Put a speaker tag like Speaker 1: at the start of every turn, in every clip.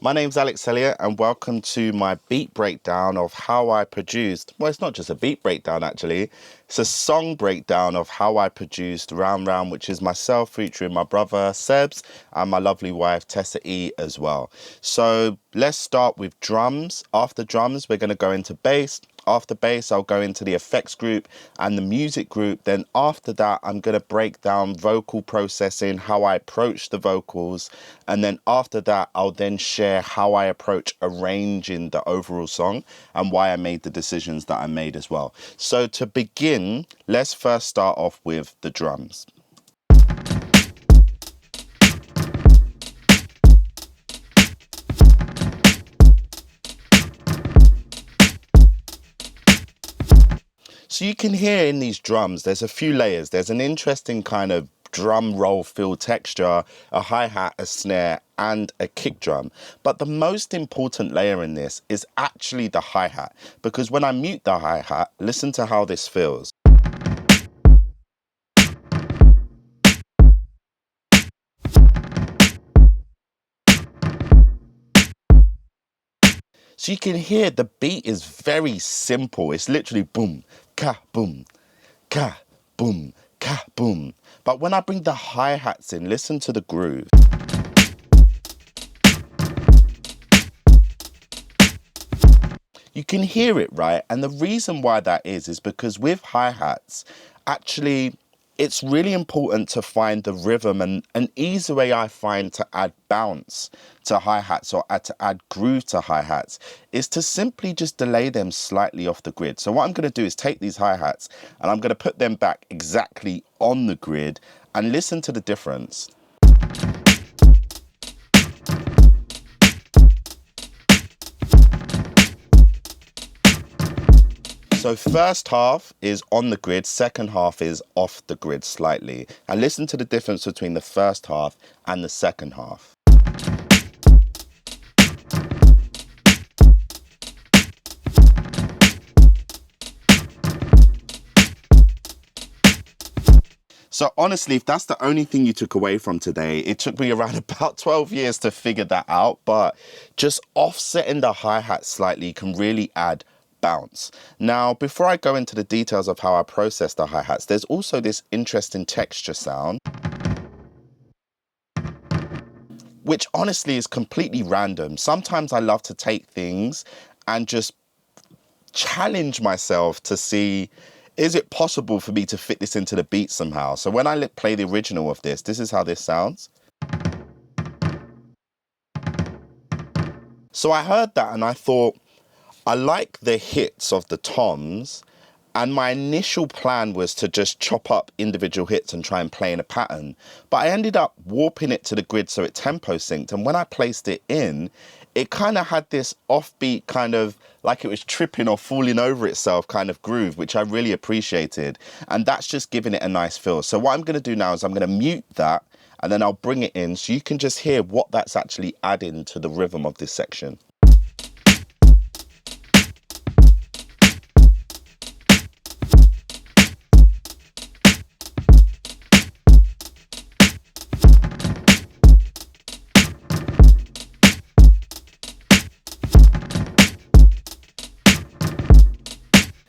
Speaker 1: My name's Alex Elliott and welcome to my beat breakdown of how I produced, well, it's not just a beat breakdown actually, it's a song breakdown of how I produced Round Round, which is myself featuring my brother Sebz and my lovely wife Tessa E as well. So let's start with drums. After drums, we're going to go into bass. After bass, I'll go into the effects group and the music group. Then after that, I'm going to break down vocal processing, how I approach the vocals. And then after that, I'll then share how I approach arranging the overall song and why I made the decisions that I made as well. So to begin, let's first start off with the drums. So you can hear in these drums, there's a few layers. There's an interesting kind of drum roll feel texture, a hi-hat, a snare, and a kick drum. But the most important layer in this is actually the hi-hat, because when I mute the hi-hat, listen to how this feels. So you can hear the beat is very simple. It's literally boom, ka, boom, ka, boom, ka, boom. But when I bring the hi-hats in, listen to the groove. You can hear it, right? And the reason why that is because with hi-hats, actually, it's really important to find the rhythm, and an easy way I find to add bounce to hi-hats or to add groove to hi-hats is to simply just delay them slightly off the grid. So what I'm going to do is take these hi-hats and I'm going to put them back exactly on the grid and listen to the difference. So first half is on the grid, second half is off the grid slightly. And listen to the difference between the first half and the second half. So honestly, if that's the only thing you took away from today, it took me around about 12 years to figure that out, but just offsetting the hi-hat slightly can really add bounce. Now, before I go into the details of how I process the hi-hats, there's also this interesting texture sound, which honestly is completely random. Sometimes I love to take things and just challenge myself to see, is it possible for me to fit this into the beat somehow? So when I play the original of this is how this sounds. So I heard that and I thought, I like the hits of the toms, and my initial plan was to just chop up individual hits and try and play in a pattern. But I ended up warping it to the grid so it tempo synced. And when I placed it in, it kind of had this offbeat kind of like it was tripping or falling over itself kind of groove, which I really appreciated. And that's just giving it a nice feel. So what I'm going to do now is I'm going to mute that and then I'll bring it in so you can just hear what that's actually adding to the rhythm of this section.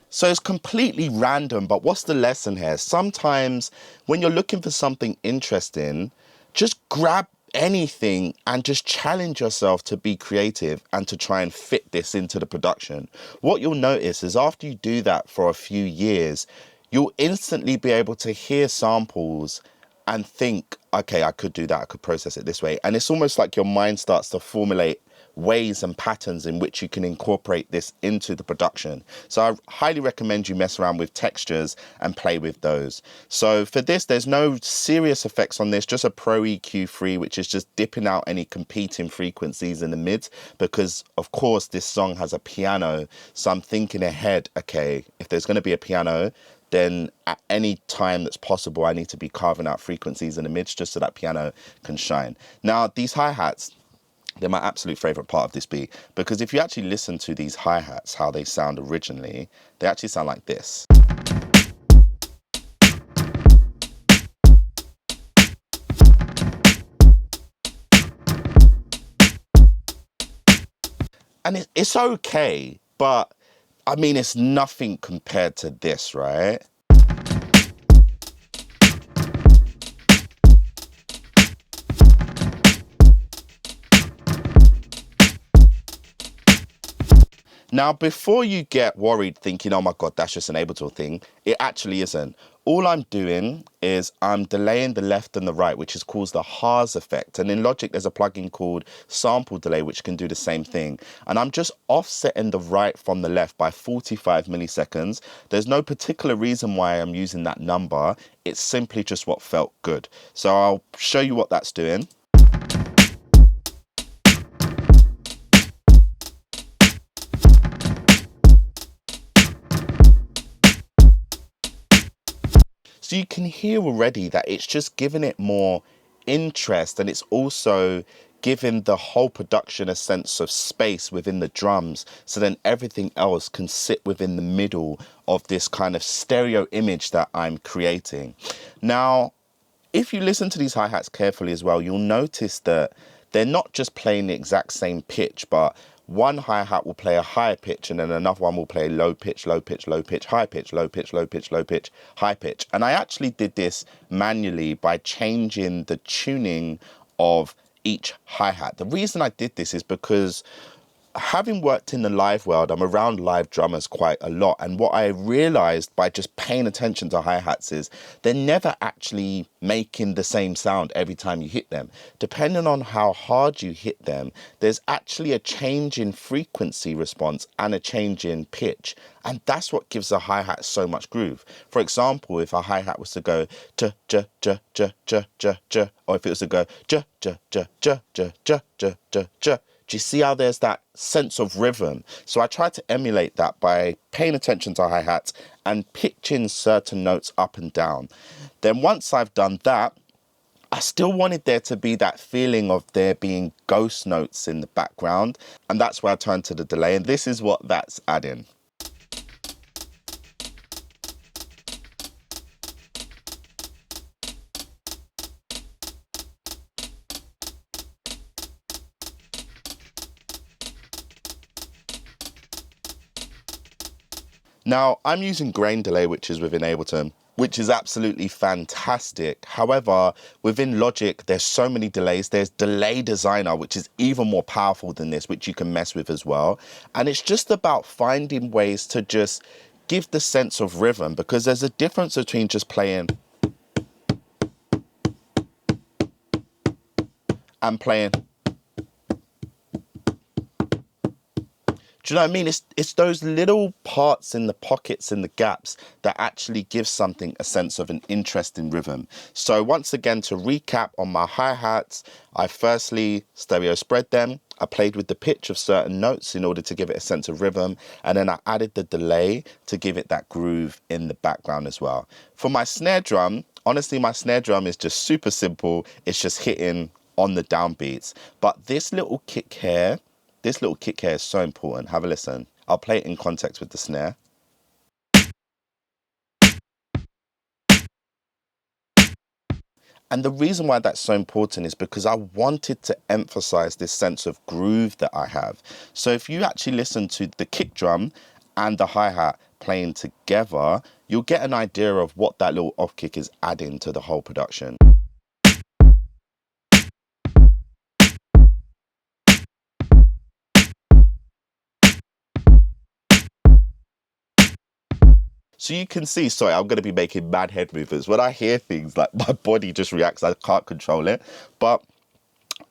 Speaker 1: So it's completely random, but what's the lesson here? Sometimes when you're looking for something interesting, just grab anything and just challenge yourself to be creative and to try and fit this into the production. What you'll notice is after you do that for a few years, you'll instantly be able to hear samples and think, okay, I could do that, I could process it this way. And it's almost like your mind starts to formulate ways and patterns in which you can incorporate this into the production. So I highly recommend you mess around with textures and play with those. So for this, there's no serious effects on this, just a Pro EQ3, which is just dipping out any competing frequencies in the mids, because of course this song has a piano. So I'm thinking ahead, okay, if there's going to be a piano, then at any time that's possible, I need to be carving out frequencies in the mids just so that piano can shine. Now, these hi-hats, they're my absolute favorite part of this beat, because if you actually listen to these hi-hats, how they sound originally, they actually sound like this. And it's okay, but I mean, it's nothing compared to this, right? Now, before you get worried thinking, oh my God, that's just an Ableton thing, it actually isn't. All I'm doing is I'm delaying the left and the right, which is called the Haas effect. And in Logic, there's a plugin called Sample Delay, which can do the same thing. And I'm just offsetting the right from the left by 45 milliseconds. There's no particular reason why I'm using that number. It's simply just what felt good. So I'll show you what that's doing. So you can hear already that it's just giving it more interest, and it's also giving the whole production a sense of space within the drums, so then everything else can sit within the middle of this kind of stereo image that I'm creating. Now, if you listen to these hi-hats carefully as well, you'll notice that they're not just playing the exact same pitch, but one hi-hat will play a higher pitch and then another one will play low pitch, low pitch, low pitch, high pitch, low pitch, low pitch, low pitch, high pitch. And I actually did this manually by changing the tuning of each hi-hat. The reason I did this is because having worked in the live world, I'm around live drummers quite a lot. And what I realized by just paying attention to hi-hats is they're never actually making the same sound every time you hit them. Depending on how hard you hit them, there's actually a change in frequency response and a change in pitch. And that's what gives a hi-hat so much groove. For example, if a hi-hat was to go j j j j j j j, or if it was to go j j j j j j j j j, do you see how there's that sense of rhythm? So I try to emulate that by paying attention to hi-hats and pitching certain notes up and down. Then once I've done that, I still wanted there to be that feeling of there being ghost notes in the background. And that's where I turned to the delay. And this is what that's adding. Now, I'm using grain delay, which is within Ableton, which is absolutely fantastic. However, within Logic, there's so many delays. There's Delay Designer, which is even more powerful than this, which you can mess with as well. And it's just about finding ways to just give the sense of rhythm, because there's a difference between just playing and playing. Do you know what I mean? It's those little parts in the pockets and the gaps that actually give something a sense of an interesting rhythm. So once again, to recap on my hi-hats, I firstly stereo spread them. I played with the pitch of certain notes in order to give it a sense of rhythm. And then I added the delay to give it that groove in the background as well. For my snare drum, honestly, my snare drum is just super simple. It's just hitting on the downbeats. But this little kick here is so important. Have a listen. I'll play it in context with the snare. And the reason why that's so important is because I wanted to emphasize this sense of groove that I have. So if you actually listen to the kick drum and the hi-hat playing together, you'll get an idea of what that little off kick is adding to the whole production. So you can see, sorry, I'm going to be making mad head movements. When I hear things, like my body just reacts, I can't control it. But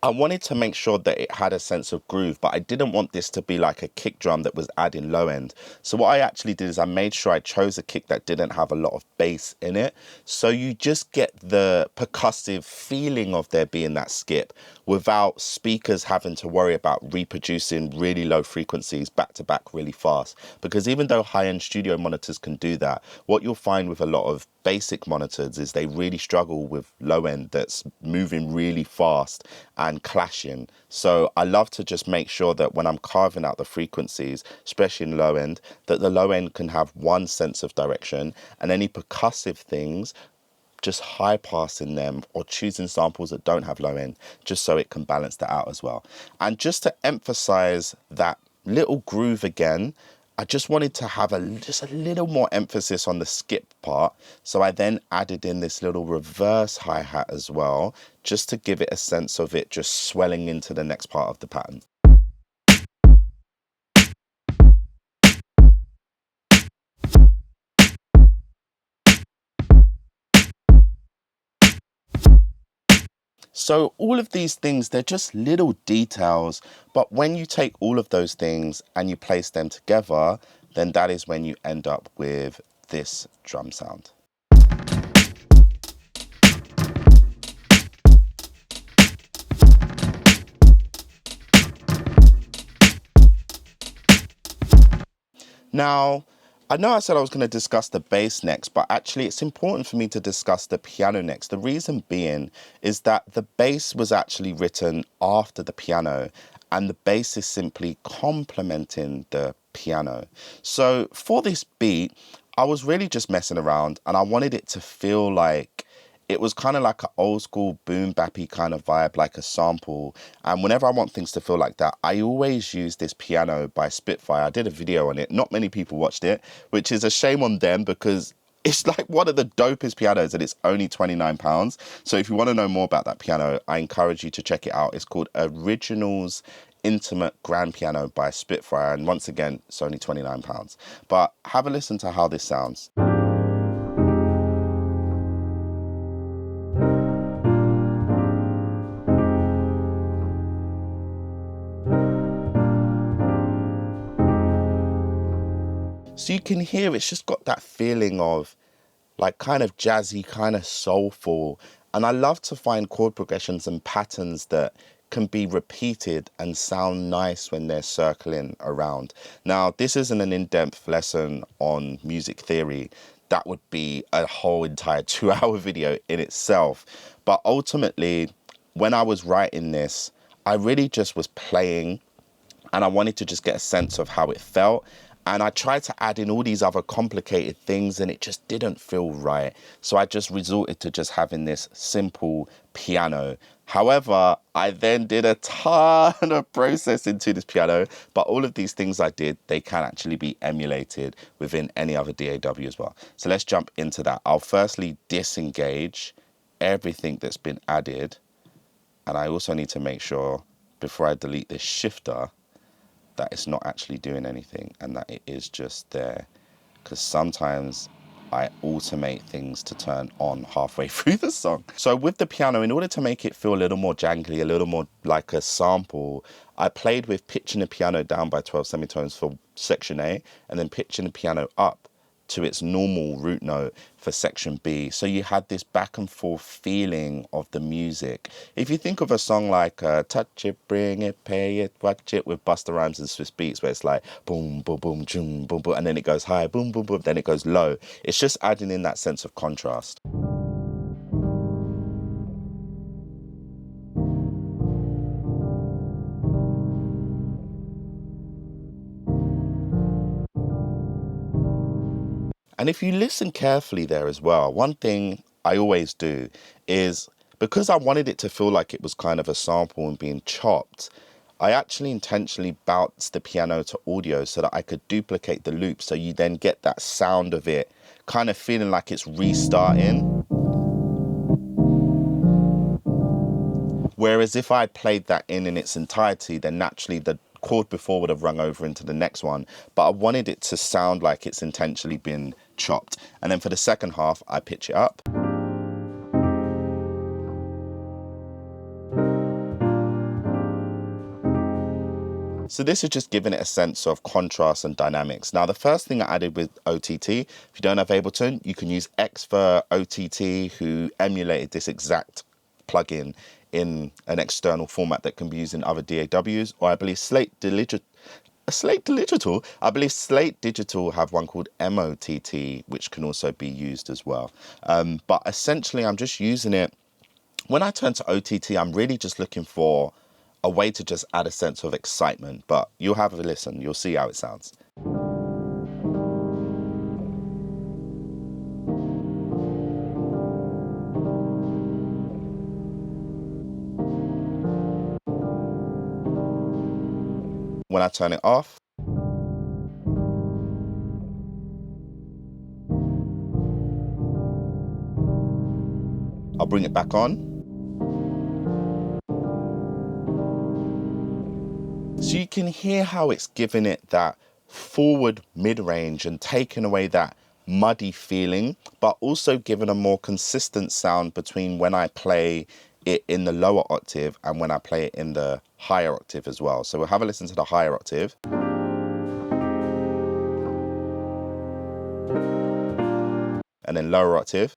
Speaker 1: I wanted to make sure that it had a sense of groove, but I didn't want this to be like a kick drum that was adding low end. So what I actually did is I made sure I chose a kick that didn't have a lot of bass in it. So you just get the percussive feeling of there being that skip without speakers having to worry about reproducing really low frequencies back to back really fast. Because even though high-end studio monitors can do that, what you'll find with a lot of basic monitors is they really struggle with low end that's moving really fast and clashing. So I love to just make sure that when I'm carving out the frequencies, especially in low end, that the low end can have one sense of direction, and any percussive things, just high passing them or choosing samples that don't have low end, just so it can balance that out as well. And just to emphasize that little groove again, I just wanted to have just a little more emphasis on the skip part. So I then added in this little reverse hi-hat as well, just to give it a sense of it just swelling into the next part of the pattern. So all of these things, they're just little details, but when you take all of those things and you place them together, then that is when you end up with this drum sound. Now, I know I said I was going to discuss the bass next, but actually it's important for me to discuss the piano next. The reason being is that the bass was actually written after the piano, and the bass is simply complementing the piano. So for this beat, I was really just messing around, and I wanted it to feel like it was kind of like an old school boom bappy kind of vibe, like a sample. And whenever I want things to feel like that, I always use this piano by Spitfire. I did a video on it. Not many people watched it, which is a shame on them because it's like one of the dopest pianos and it's only £29. So if you want to know more about that piano, I encourage you to check it out. It's called Originals Intimate Grand Piano by Spitfire. And once again, it's only £29. But have a listen to how this sounds. So you can hear it's just got that feeling of like kind of jazzy, kind of soulful. And I love to find chord progressions and patterns that can be repeated and sound nice when they're circling around. Now, this isn't an in-depth lesson on music theory. That would be a whole entire 2-hour video in itself. But ultimately, when I was writing this, I really just was playing and I wanted to just get a sense of how it felt. And I tried to add in all these other complicated things and it just didn't feel right. So I just resorted to just having this simple piano. However, I then did a ton of processing to this piano, but all of these things I did, they can actually be emulated within any other DAW as well. So let's jump into that. I'll firstly disengage everything that's been added. And I also need to make sure before I delete this shifter that it's not actually doing anything and that it is just there, because sometimes I automate things to turn on halfway through the song. So with the piano, in order to make it feel a little more jangly, a little more like a sample, I played with pitching the piano down by 12 semitones for section A and then pitching the piano up to its normal root note for section B. So you had this back and forth feeling of the music. If you think of a song like Touch It, Bring It, Pay It, Watch It with Busta Rhymes and Swiss Beats, where it's like boom, boom, boom, boom, boom, boom, and then it goes high, boom, boom, boom, then it goes low. It's just adding in that sense of contrast. And if you listen carefully there as well, one thing I always do is, because I wanted it to feel like it was kind of a sample and being chopped, I actually intentionally bounced the piano to audio so that I could duplicate the loop. So you then get that sound of it kind of feeling like it's restarting. Whereas if I played that in its entirety, then naturally the chord before would have rung over into the next one. But I wanted it to sound like it's intentionally been chopped. And then for the second half, I pitch it up. So this is just giving it a sense of contrast and dynamics. Now, the first thing I added with OTT, if you don't have Ableton, you can use X for OTT, who emulated this exact plugin in an external format that can be used in other DAWs, or I believe Slate Digital. I believe Slate Digital have one called MOTT, which can also be used as well. But essentially, I'm just using it. When I turn to OTT, I'm really just looking for a way to just add a sense of excitement. But you'll have a listen. You'll see how it sounds. When I turn it off, I'll bring it back on. So you can hear how it's giving it that forward mid-range and taking away that muddy feeling, but also giving a more consistent sound between when I play it in the lower octave and when I play it in the higher octave as well. So we'll have a listen to the higher octave. And then lower octave.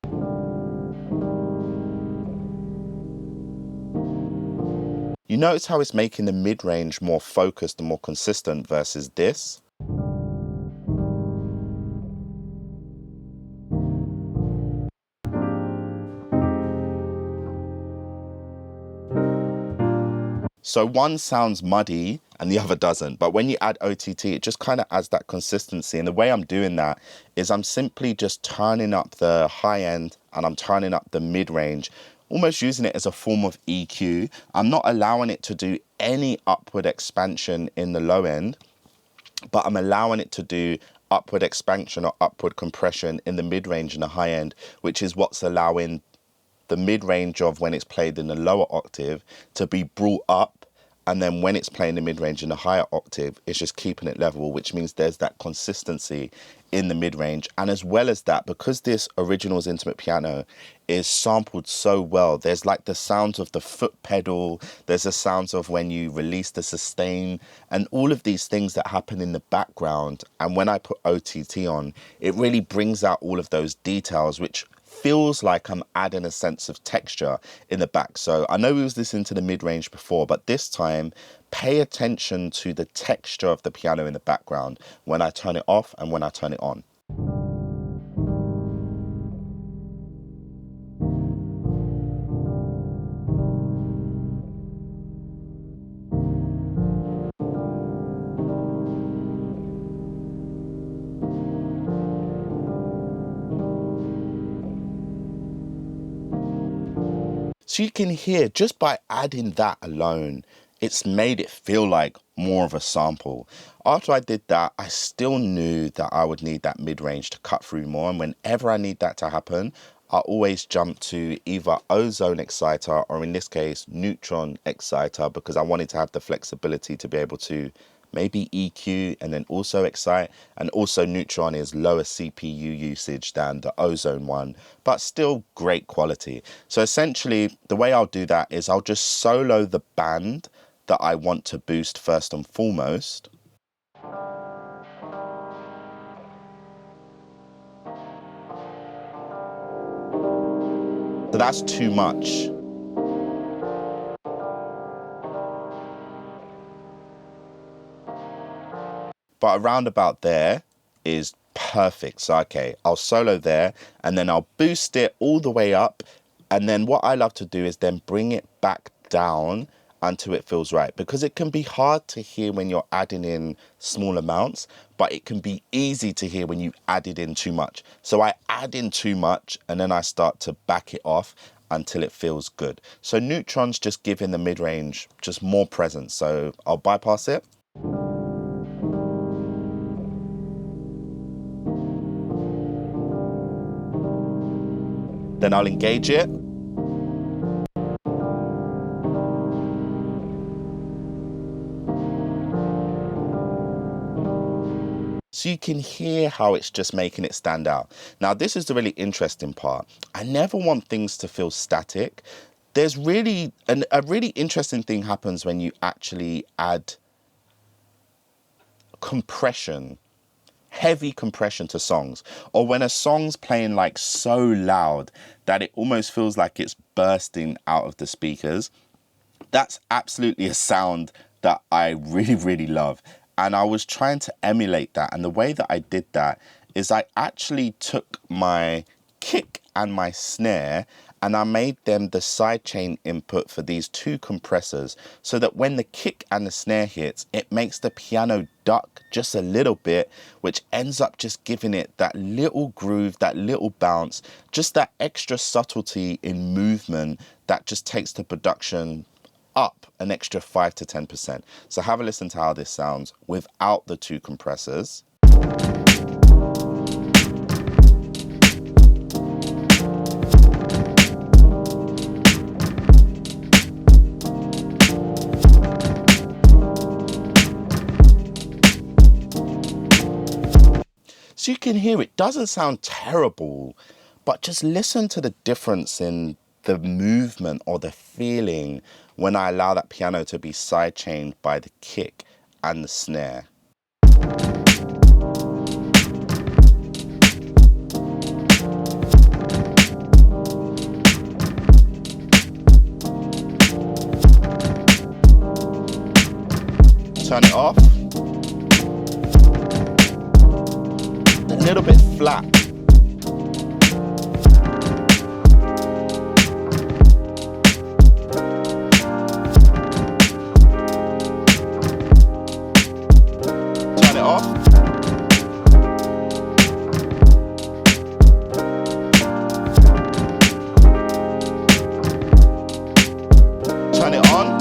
Speaker 1: You notice how it's making the mid-range more focused and more consistent versus this. So one sounds muddy and the other doesn't, but when you add OTT, it just kind of adds that consistency. And the way I'm doing that is I'm simply just turning up the high end and I'm turning up the mid-range, almost using it as a form of EQ. I'm not allowing it to do any upward expansion in the low end, but I'm allowing it to do upward expansion or upward compression in the mid-range and the high end, which is what's allowing the mid-range of when it's played in the lower octave to be brought up, and then when it's playing the mid-range in the higher octave, it's just keeping it level, which means there's that consistency in the mid-range. And as well as that, because this Originals Intimate Piano is sampled so well, there's like the sounds of the foot pedal, there's the sounds of when you release the sustain, and all of these things that happen in the background. And when I put OTT on, it really brings out all of those details, which feels like I'm adding a sense of texture in the back. So I know we was listening to the mid-range before, but this time pay attention to the texture of the piano in the background when I turn it off and when I turn it on. So you can hear just by adding that alone, it's made it feel like more of a sample. After I did that, I still knew that I would need that mid-range to cut through more. And whenever I need that to happen, I always jump to either ozone exciter or in this case, neutron exciter, because I wanted to have the flexibility to be able to maybe EQ and then also excite. And also neutron is lower CPU usage than the ozone one, but still great quality. So essentially the way I'll do that is I'll just solo the band that I want to boost first and foremost. So that's too much. But around about there is perfect. So, okay, I'll solo there and then I'll boost it all the way up. And then what I love to do is then bring it back down until it feels right. Because it can be hard to hear when you're adding in small amounts, but it can be easy to hear when you added in too much. So I add in too much and then I start to back it off until it feels good. So neutron's just giving the mid-range just more presence. So I'll bypass it. Then I'll engage it. So you can hear how it's just making it stand out. Now, this is the really interesting part. I never want things to feel static. There's really, a really interesting thing happens when you actually add compression, heavy compression to songs, or when a song's playing like so loud that it almost feels like it's bursting out of the speakers. That's absolutely a sound that I really, really love. And I was trying to emulate that. And the way that I did that is I actually took my kick and my snare and I made them the sidechain input for these two compressors so that when the kick and the snare hits, it makes the piano duck just a little bit, which ends up just giving it that little groove, that little bounce, just that extra subtlety in movement that just takes the production up an extra 5 to 10%. So have a listen to how this sounds without the two compressors. So you can hear it doesn't sound terrible, but just listen to the difference in the movement or the feeling when I allow that piano to be sidechained by the kick and the snare. Turn it off. A little bit flat. Turn it off. Turn it on.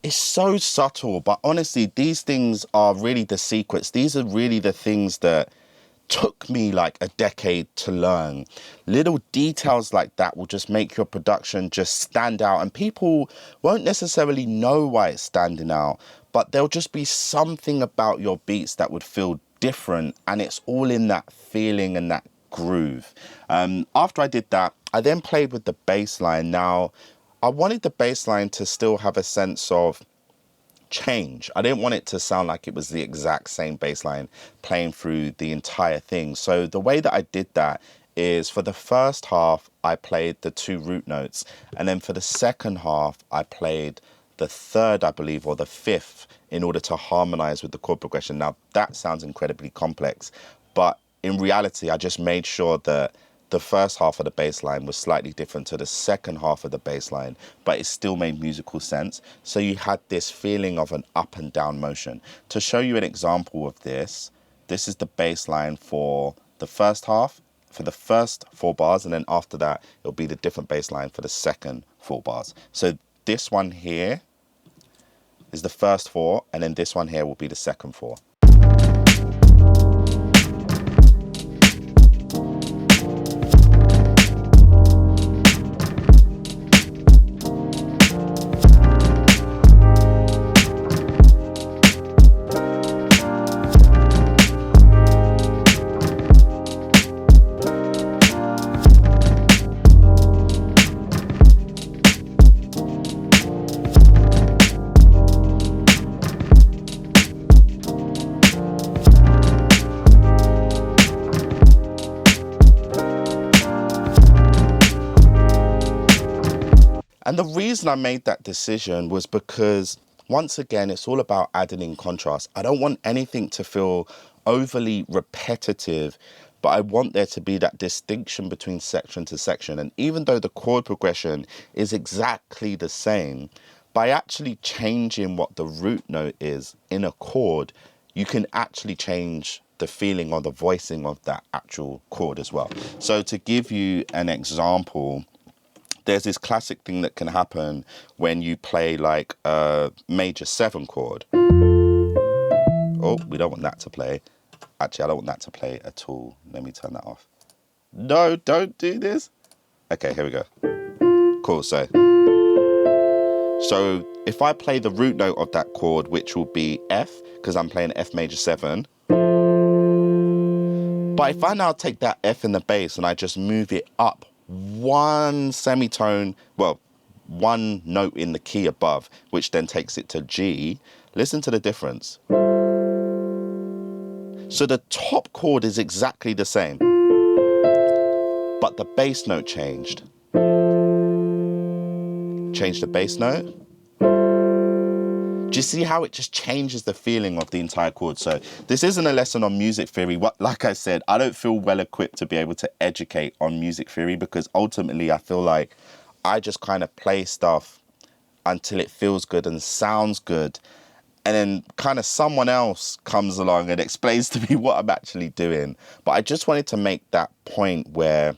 Speaker 1: It's so subtle, but honestly, these things are really the secrets. These are really the things that took me like a decade to learn. Little details like that will just make your production just stand out, and people won't necessarily know why it's standing out, but there'll just be something about your beats that would feel different, and it's all in that feeling and that groove. After I did that, I then played with the bass line. Now, I wanted the bass line to still have a sense of change. I didn't want it to sound like it was the exact same bass line playing through the entire thing. So the way that I did that is, for the first half, I played the 2 root notes. And then for the second half, I played the third, I believe, or the fifth, in order to harmonize with the chord progression. Now, that sounds incredibly complex, but in reality, I just made sure that the first half of the bass line was slightly different to the second half of the bass line, but it still made musical sense. So you had this feeling of an up and down motion. To show you an example of this, this is the bass line for the first half, for the first 4 bars, and then after that, it'll be the different bass line for the second 4 bars. So this one here is the first 4, and then this one here will be the second 4. And the reason I made that decision was because, once again, it's all about adding in contrast. I don't want anything to feel overly repetitive, but I want there to be that distinction between section to section. And even though the chord progression is exactly the same, by actually changing what the root note is in a chord, you can actually change the feeling or the voicing of that actual chord as well. So to give you an example, there's this classic thing that can happen when you play like a major 7 chord. Oh, we don't want that to play. Actually, I don't want that to play at all. Let me turn that off. No, don't do this. Okay, here we go. Cool, so if I play the root note of that chord, which will be F, because I'm playing F major 7. But if I now take that F in the bass and I just move it up 1 semitone, well, 1 note in the key above, which then takes it to G, listen to the difference. So the top chord is exactly the same, but the bass note changed. Change the bass note. Do you see how it just changes the feeling of the entire chord? So this isn't a lesson on music theory. Like I said, I don't feel well equipped to be able to educate on music theory, because ultimately I feel like I just kind of play stuff until it feels good and sounds good. and then kind of someone else comes along and explains to me what I'm actually doing. But I just wanted to make that point where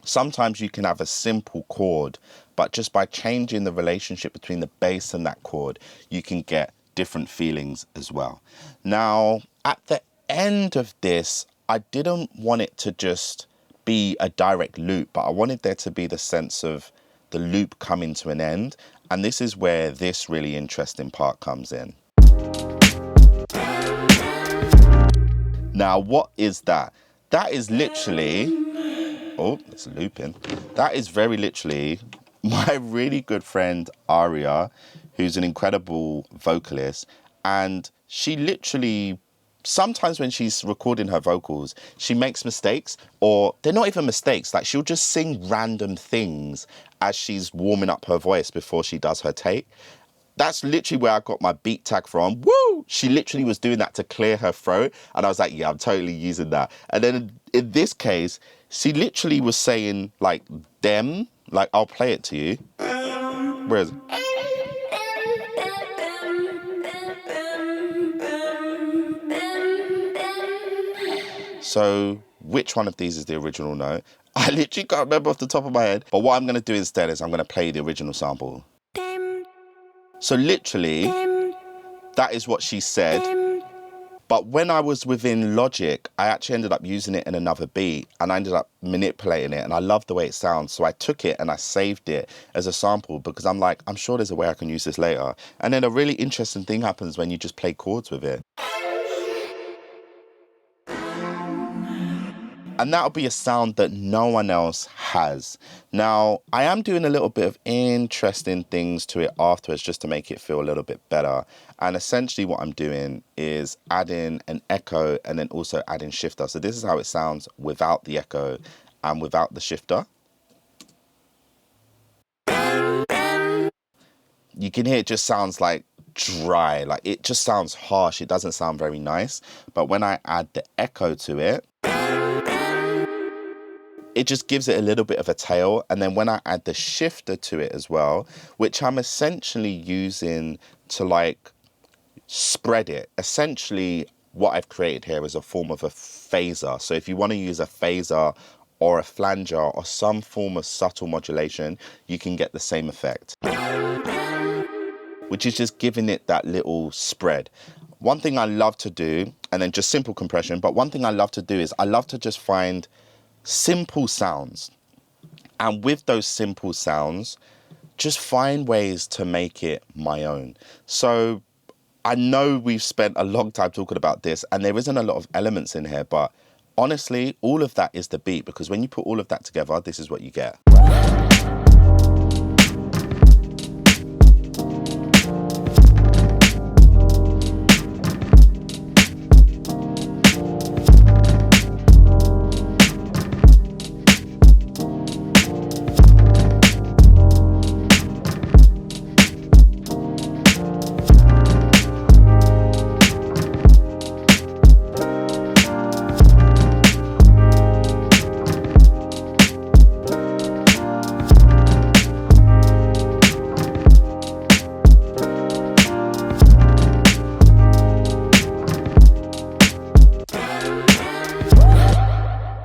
Speaker 1: sometimes you can have a simple chord, but just by changing the relationship between the bass and that chord, you can get different feelings as well. Now, at the end of this, I didn't want it to just be a direct loop, but I wanted there to be the sense of the loop coming to an end. And this is where this really interesting part comes in. Now, what is that? That is literally, oh, it's looping. That is very literally my really good friend, Aria, who's an incredible vocalist. And she literally, sometimes when she's recording her vocals, she makes mistakes, or they're not even mistakes. Like, she'll just sing random things as she's warming up her voice before she does her take. That's literally where I got my beat tag from. Woo! She literally was doing that to clear her throat. And I was like, yeah, I'm totally using that. And then in this case, she literally was saying like them. Like, I'll play it to you. Where is it? So which one of these is the original note? I literally can't remember off the top of my head. But what I'm going to do instead is I'm going to play the original sample. So literally, that is what she said. But when I was within Logic, I actually ended up using it in another beat, and I ended up manipulating it, and I loved the way it sounds. So I took it and I saved it as a sample because I'm like, I'm sure there's a way I can use this later. And then a really interesting thing happens when you just play chords with it. And that'll be a sound that no one else has. Now, I am doing a little bit of interesting things to it afterwards just to make it feel a little bit better. And essentially what I'm doing is adding an echo and then also adding shifter. So this is how it sounds without the echo and without the shifter. You can hear it just sounds like dry, like it just sounds harsh. It doesn't sound very nice. But when I add the echo to it, it just gives it a little bit of a tail. And then when I add the shifter to it as well, which I'm essentially using to like spread it. Essentially what I've created here is a form of a phaser. So if you want to use a phaser or a flanger or some form of subtle modulation, you can get the same effect, which is just giving it that little spread. One thing I love to do, and then just simple compression, but one thing I love to do is I love to just find simple sounds. And with those simple sounds, just find ways to make it my own. So I know we've spent a long time talking about this and there isn't a lot of elements in here, but honestly, all of that is the beat, because when you put all of that together, this is what you get.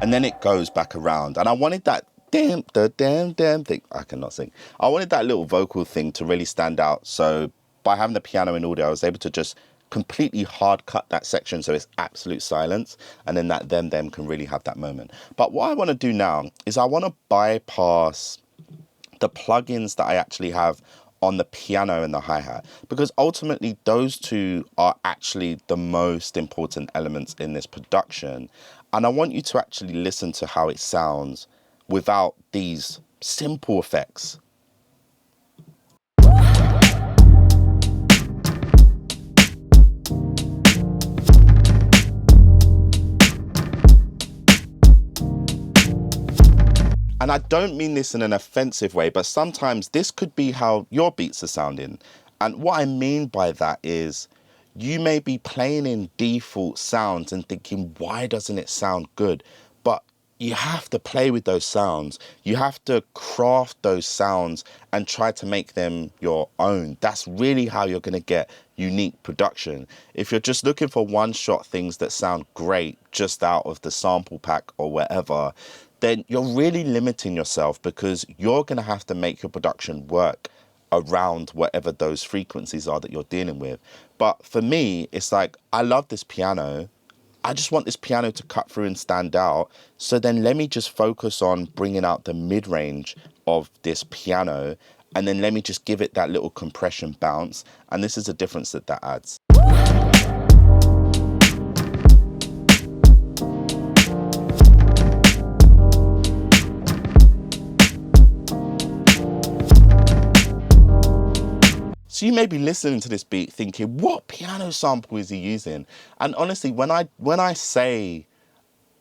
Speaker 1: And then it goes back around. And I wanted that damn thing. I cannot sing. I wanted that little vocal thing to really stand out. So by having the piano in audio, I was able to just completely hard cut that section so it's absolute silence. And then that them can really have that moment. But what I want to do now is I want to bypass the plugins that I actually have on the piano and the hi-hat, because ultimately those two are actually the most important elements in this production. And I want you to actually listen to how it sounds without these simple effects. And I don't mean this in an offensive way, but sometimes this could be how your beats are sounding. And what I mean by that is you may be playing in default sounds and thinking, why doesn't it sound good? But you have to play with those sounds. You have to craft those sounds and try to make them your own. That's really how you're going to get unique production. If you're just looking for one-shot things that sound great just out of the sample pack or whatever, then you're really limiting yourself, because you're going to have to make your production work around whatever those frequencies are that you're dealing with. But for me, it's like, I love this piano. I just want this piano to cut through and stand out. So then let me just focus on bringing out the mid-range of this piano, and then let me just give it that little compression bounce. And this is the difference that that adds. So you may be listening to this beat thinking, what piano sample is he using? And honestly, when I say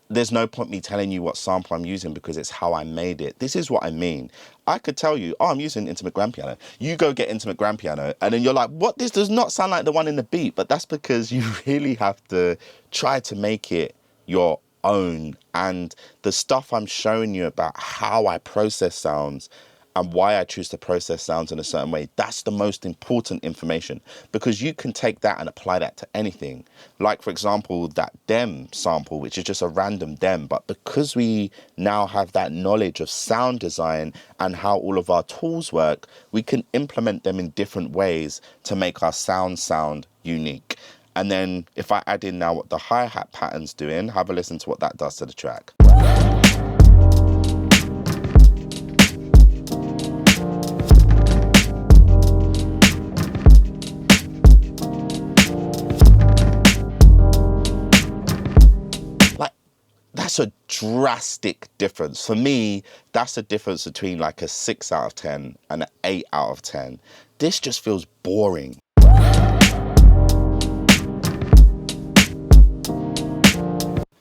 Speaker 1: there's no point me telling you what sample I'm using because it's how I made it, this is what I mean. I could tell you, oh, I'm using intimate grand piano. You go get intimate grand piano, and then you're like, what? This does not sound like the one in the beat. But that's because you really have to try to make it your own. And the stuff I'm showing you about how I process sounds and why I choose to process sounds in a certain way, that's the most important information, because you can take that and apply that to anything. Like, for example, that dem sample, which is just a random dem, but because we now have that knowledge of sound design and how all of our tools work, we can implement them in different ways to make our sound unique. And then if I add in now what the hi-hat pattern's doing, have a listen to what that does to the track. That's a drastic difference. For me, that's the difference between like a 6 out of 10 and an 8 out of 10. This just feels boring.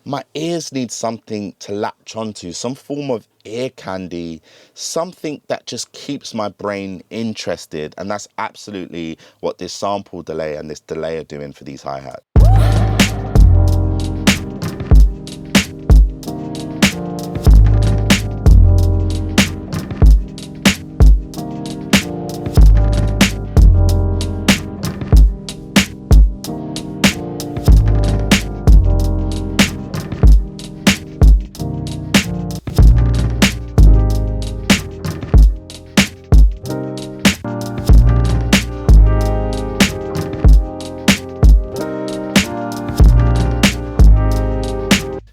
Speaker 1: My ears need something to latch onto, some form of ear candy, something that just keeps my brain interested. And that's absolutely what this sample delay and this delay are doing for these hi-hats.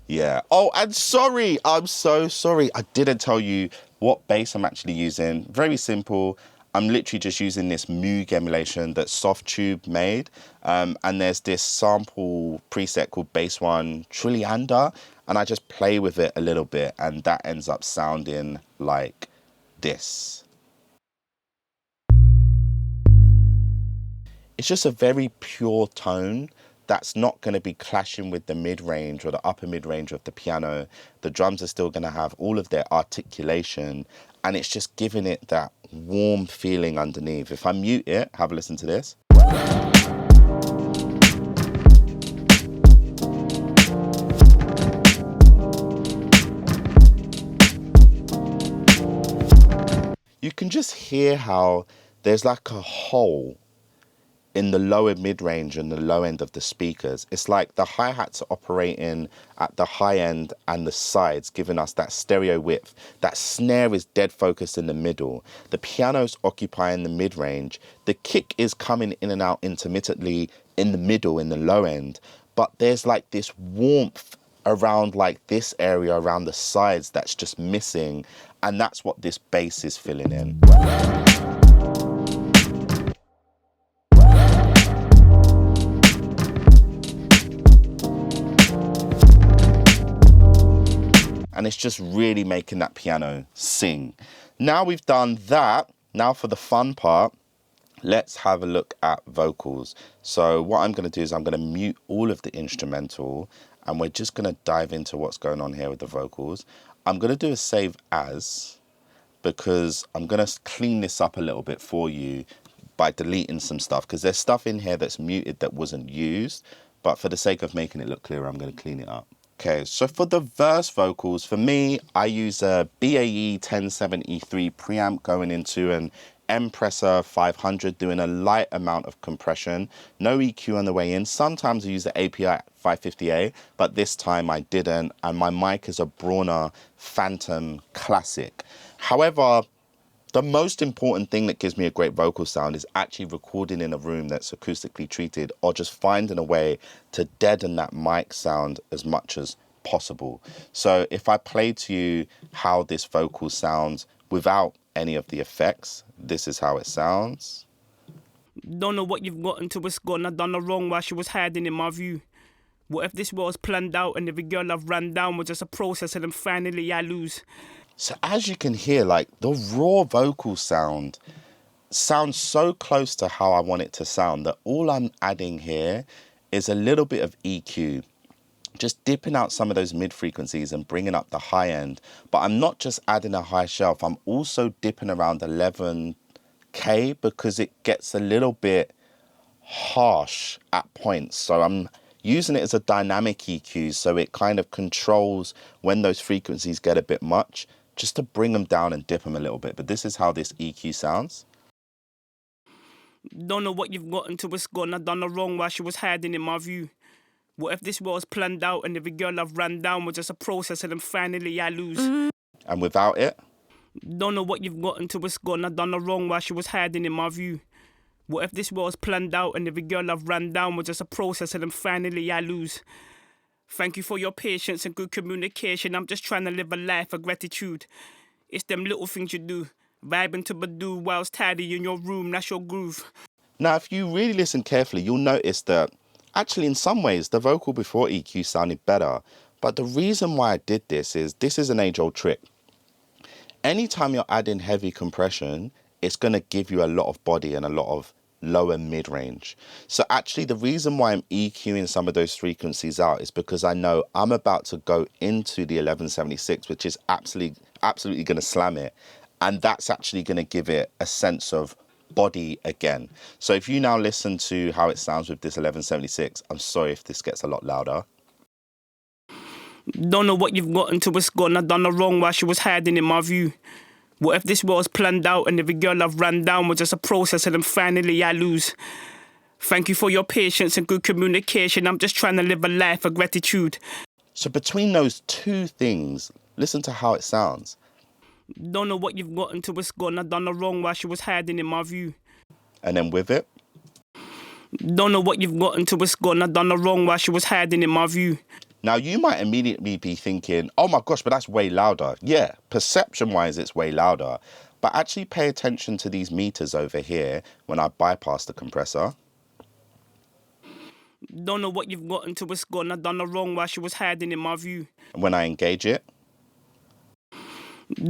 Speaker 1: Yeah. Oh, and sorry. I'm so sorry. I didn't tell you what bass I'm actually using. Very simple. I'm literally just using this Moog emulation that Softtube made. And there's this sample preset called Bass One Trilliander. And I just play with it a little bit. And that ends up sounding like this. It's just a very pure tone that's not going to be clashing with the mid-range or the upper mid-range of the piano. The drums are still going to have all of their articulation, and it's just giving it that warm feeling underneath. If I mute it, have a listen to this. You can just hear how there's like a hole in the lower mid-range and the low end of the speakers. It's like the hi-hats are operating at the high end and the sides, giving us that stereo width. That snare is dead focused in the middle. The piano's occupying the mid-range. The kick is coming in and out intermittently in the middle, in the low end. But there's like this warmth around like this area, around the sides, that's just missing. And that's what this bass is filling in. And it's just really making that piano sing. Now we've done that, now for the fun part, let's have a look at vocals. So what I'm going to do is I'm going to mute all of the instrumental, and we're just going to dive into what's going on here with the vocals. I'm going to do a save as, because I'm going to clean this up a little bit for you by deleting some stuff, because there's stuff in here that's muted that wasn't used, but for the sake of making it look clearer, I'm going to clean it up. Okay, so for the verse vocals, for me, I use a BAE 1070E3 preamp going into an Empressor 500, doing a light amount of compression, no EQ on the way in. Sometimes I use the API 550A, but this time I didn't, and my mic is a Brauner Phantom Classic. However, the most important thing that gives me a great vocal sound is actually recording in a room that's acoustically treated, or just finding a way to deaden that mic sound as much as possible. So if I play to you how this vocal sounds without any of the effects, this is how it sounds.
Speaker 2: Don't know what you've got until it's gone. I done the wrong while she was hiding in my view. What if this was planned out and every girl I've ran down was just a process and then finally I lose?
Speaker 1: So as you can hear, like, the raw vocal sound sounds so close to how I want it to sound that all I'm adding here is a little bit of EQ, just dipping out some of those mid frequencies and bringing up the high end. But I'm not just adding a high shelf, I'm also dipping around 11K because it gets a little bit harsh at points. So I'm using it as a dynamic EQ, so it kind of controls when those frequencies get a bit much, just to bring them down and dip them a little bit. But this is how this EQ sounds.
Speaker 2: Don't know what you've got until it's gone. I done the wrong while she was hiding in my view. What if this was planned out and every girl I've ran down was just a process and then finally I lose?
Speaker 1: And without it,
Speaker 2: don't know what you've got until it's gone. I done the wrong while she was hiding in my view. What if this was planned out and every girl I've ran down was just a process and then finally I lose? Thank you for your patience and good communication. I'm just trying to live a life of gratitude. It's them little things you do. Vibing to Badu whilst tidy in your room, that's your groove.
Speaker 1: Now, if you really listen carefully, you'll notice that actually in some ways the vocal before EQ sounded better. But the reason why I did this is an age-old trick. Anytime you're adding heavy compression, it's going to give you a lot of body and a lot of lower mid-range. So actually the reason why I'm EQing some of those frequencies out is because I know I'm about to go into the 1176, which is absolutely going to slam it. And that's actually going to give it a sense of body again. So if you now listen to how it sounds with this 1176, I'm sorry if this gets a lot louder.
Speaker 2: Don't know what you've got until it's gone. I done the wrong while she was hiding in my view. What if this was planned out and every girl I've ran down was just a process and then finally I lose? Thank you for your patience and good communication. I'm just trying to live a life of gratitude.
Speaker 1: So between those two things, listen to how it sounds.
Speaker 2: Don't know what you've got until it's gone. I done the wrong while she was hiding in my view.
Speaker 1: And then with it.
Speaker 2: Don't know what you've got until it's gone. I done the wrong while she was hiding in my view.
Speaker 1: Now, you might immediately be thinking, oh my gosh, but that's way louder. Yeah, perception-wise, it's way louder. But actually pay attention to these meters over here when I bypass the compressor.
Speaker 2: Don't know what you've got until it's gone. I done the wrong while she was hiding in my view.
Speaker 1: And when I engage it.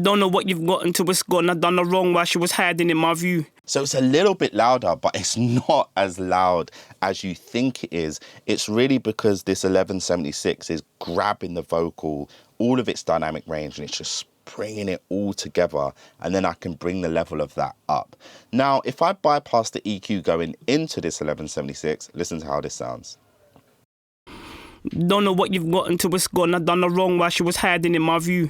Speaker 2: Don't know what you've got until it's gone. I done the wrong while she was hiding in my view.
Speaker 1: So it's a little bit louder, but it's not as loud as you think it is. It's really because this 1176 is grabbing the vocal, all of its dynamic range, and it's just bringing it all together. And then I can bring the level of that up. Now, if I bypass the EQ going into this 1176, listen to how this sounds.
Speaker 2: Don't know what you've got until it's gone. I done the wrong while she was hiding in my view.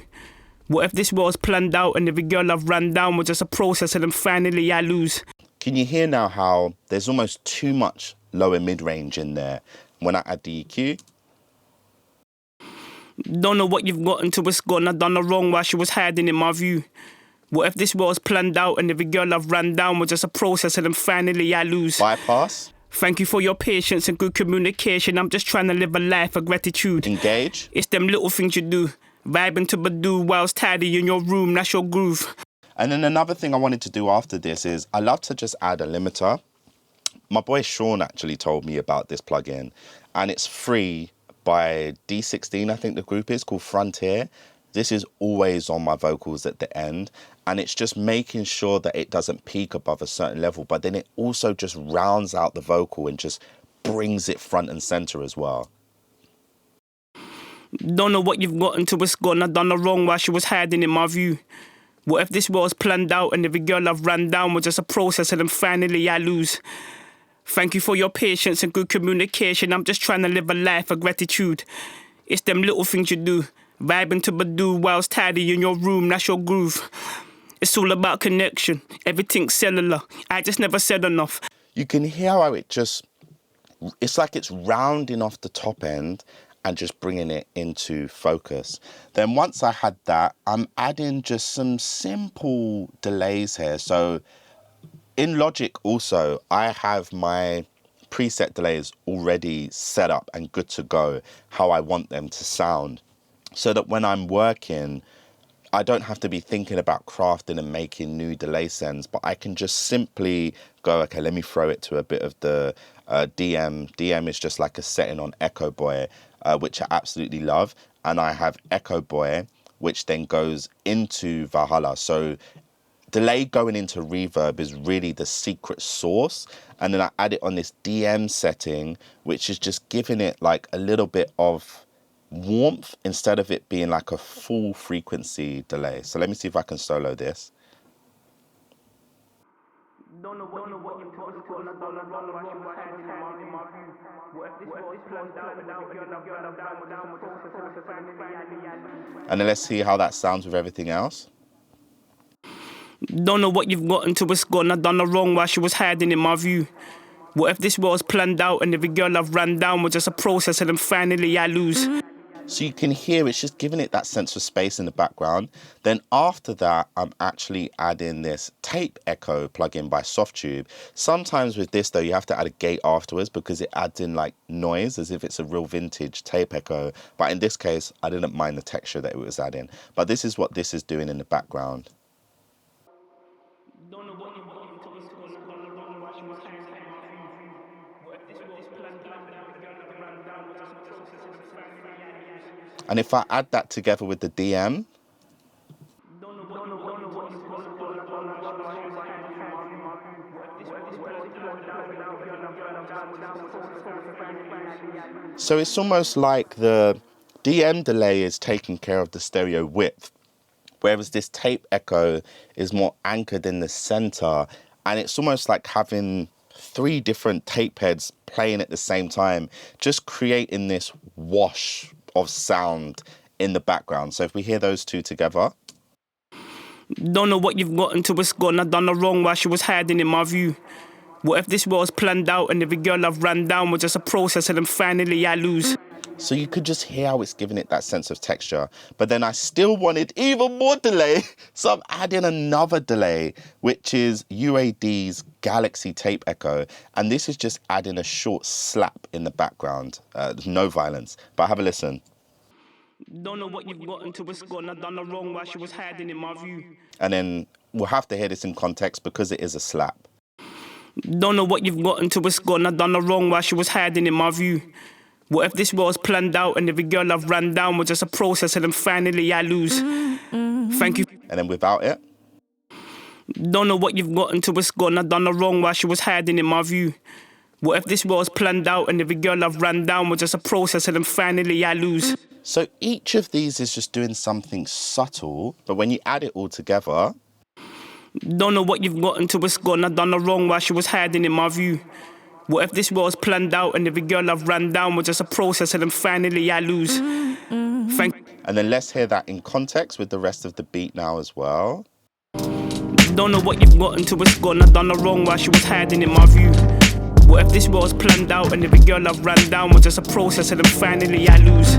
Speaker 2: What if this was planned out and every girl I've ran down was just a process and then finally I lose?
Speaker 1: Can you hear now how there's almost too much lower mid-range in there when I add the EQ?
Speaker 2: Don't know what you've got until it's gone. I done the wrong while she was hiding in my view. What if this was planned out and every girl I've ran down was just a process and then finally I lose?
Speaker 1: Bypass.
Speaker 2: Thank you for your patience and good communication. I'm just trying to live a life of gratitude.
Speaker 1: Engage.
Speaker 2: It's them little things you do. Vibing to Badu whilst tidy in your room, that's your groove.
Speaker 1: And then another thing I wanted to do after this is I love to just add a limiter. My boy Sean actually told me about this plugin, and it's free by D16, I think the group is, called Frontier. This is always on my vocals at the end, and it's just making sure that it doesn't peak above a certain level, but then it also just rounds out the vocal and just brings it front and center as well.
Speaker 2: Don't know what you've got until it's gone. I done the wrong while she was hiding in my view. What if this was planned out and every girl I've ran down was just a process and then finally I lose? Thank you for your patience and good communication. I'm just trying to live a life of gratitude. It's them little things you do. Vibing to Badoo whilst tidy in your room, that's your groove. It's all about connection, everything's cellular. I just never said enough.
Speaker 1: You can hear how it's like it's rounding off the top end and just bringing it into focus. Then once I had that, I'm adding just some simple delays here. So in Logic also, I have my preset delays already set up and good to go, how I want them to sound. So that when I'm working, I don't have to be thinking about crafting and making new delay sends, but I can just simply go, okay, let me throw it to a bit of the DM. DM is just like a setting on Echo Boy, which I absolutely love. And I have Echo Boy, which then goes into Valhalla. So delay going into reverb is really the secret sauce. And then I add it on this DM setting, which is just giving it like a little bit of warmth instead of it being like a full frequency delay. So let me see if I can solo this. And then let's see how that sounds with everything else.
Speaker 2: Don't know what you've got until it's gone. I done the wrong while she was hiding in my view. What if this was planned out and every girl I've ran down was just a process and then finally I lose?
Speaker 1: So you can hear it's just giving it that sense of space in the background. Then after that, I'm actually adding this tape echo plugin by Softtube. Sometimes with this though, you have to add a gate afterwards because it adds in like noise as if it's a real vintage tape echo. But in this case, I didn't mind the texture that it was adding. But this is what this is doing in the background. And if I add that together with the DM, so it's almost like the DM delay is taking care of the stereo width, whereas this tape echo is more anchored in the center. And it's almost like having 3 different tape heads playing at the same time, just creating this wash of sound in the background. So if we hear those two together.
Speaker 2: Don't know what you've got until it's gone. I done the wrong while she was hiding in my view. What if this was planned out and every girl I've ran down was just a process and then finally I lose?
Speaker 1: So you could just hear how it's giving it that sense of texture. But then I still wanted even more delay. So I'm adding another delay, which is UAD's Galaxy Tape Echo. And this is just adding a short slap in the background. No violence. But have a listen.
Speaker 2: Don't know what you've got until it's gone. I done the wrong while she was hiding in my view.
Speaker 1: And then we'll have to hear this in context because it is a slap.
Speaker 2: Don't know what you've got until it's gone. I done the wrong while she was hiding in my view. What if this was planned out and every girl I've ran down was just a process and then finally I lose? Thank you.
Speaker 1: And then without it.
Speaker 2: Don't know what you've got until it's gone. I done the wrong while she was hiding in my view. What if this was planned out and every girl I've ran down was just a process and then finally I lose?
Speaker 1: So each of these is just doing something subtle, but when you add it all together.
Speaker 2: Don't know what you've got until it's gone. I done the wrong while she was hiding in my view. What if this was planned out and every girl I've ran down was just a process and then finally I lose? Thank.
Speaker 1: And then let's hear that in context with the rest of the beat now as well.
Speaker 2: Don't know what you've got until it's gone. I done the wrong while she was hiding in my view. What if this was planned out and every girl I've ran down was just a process and then finally I lose?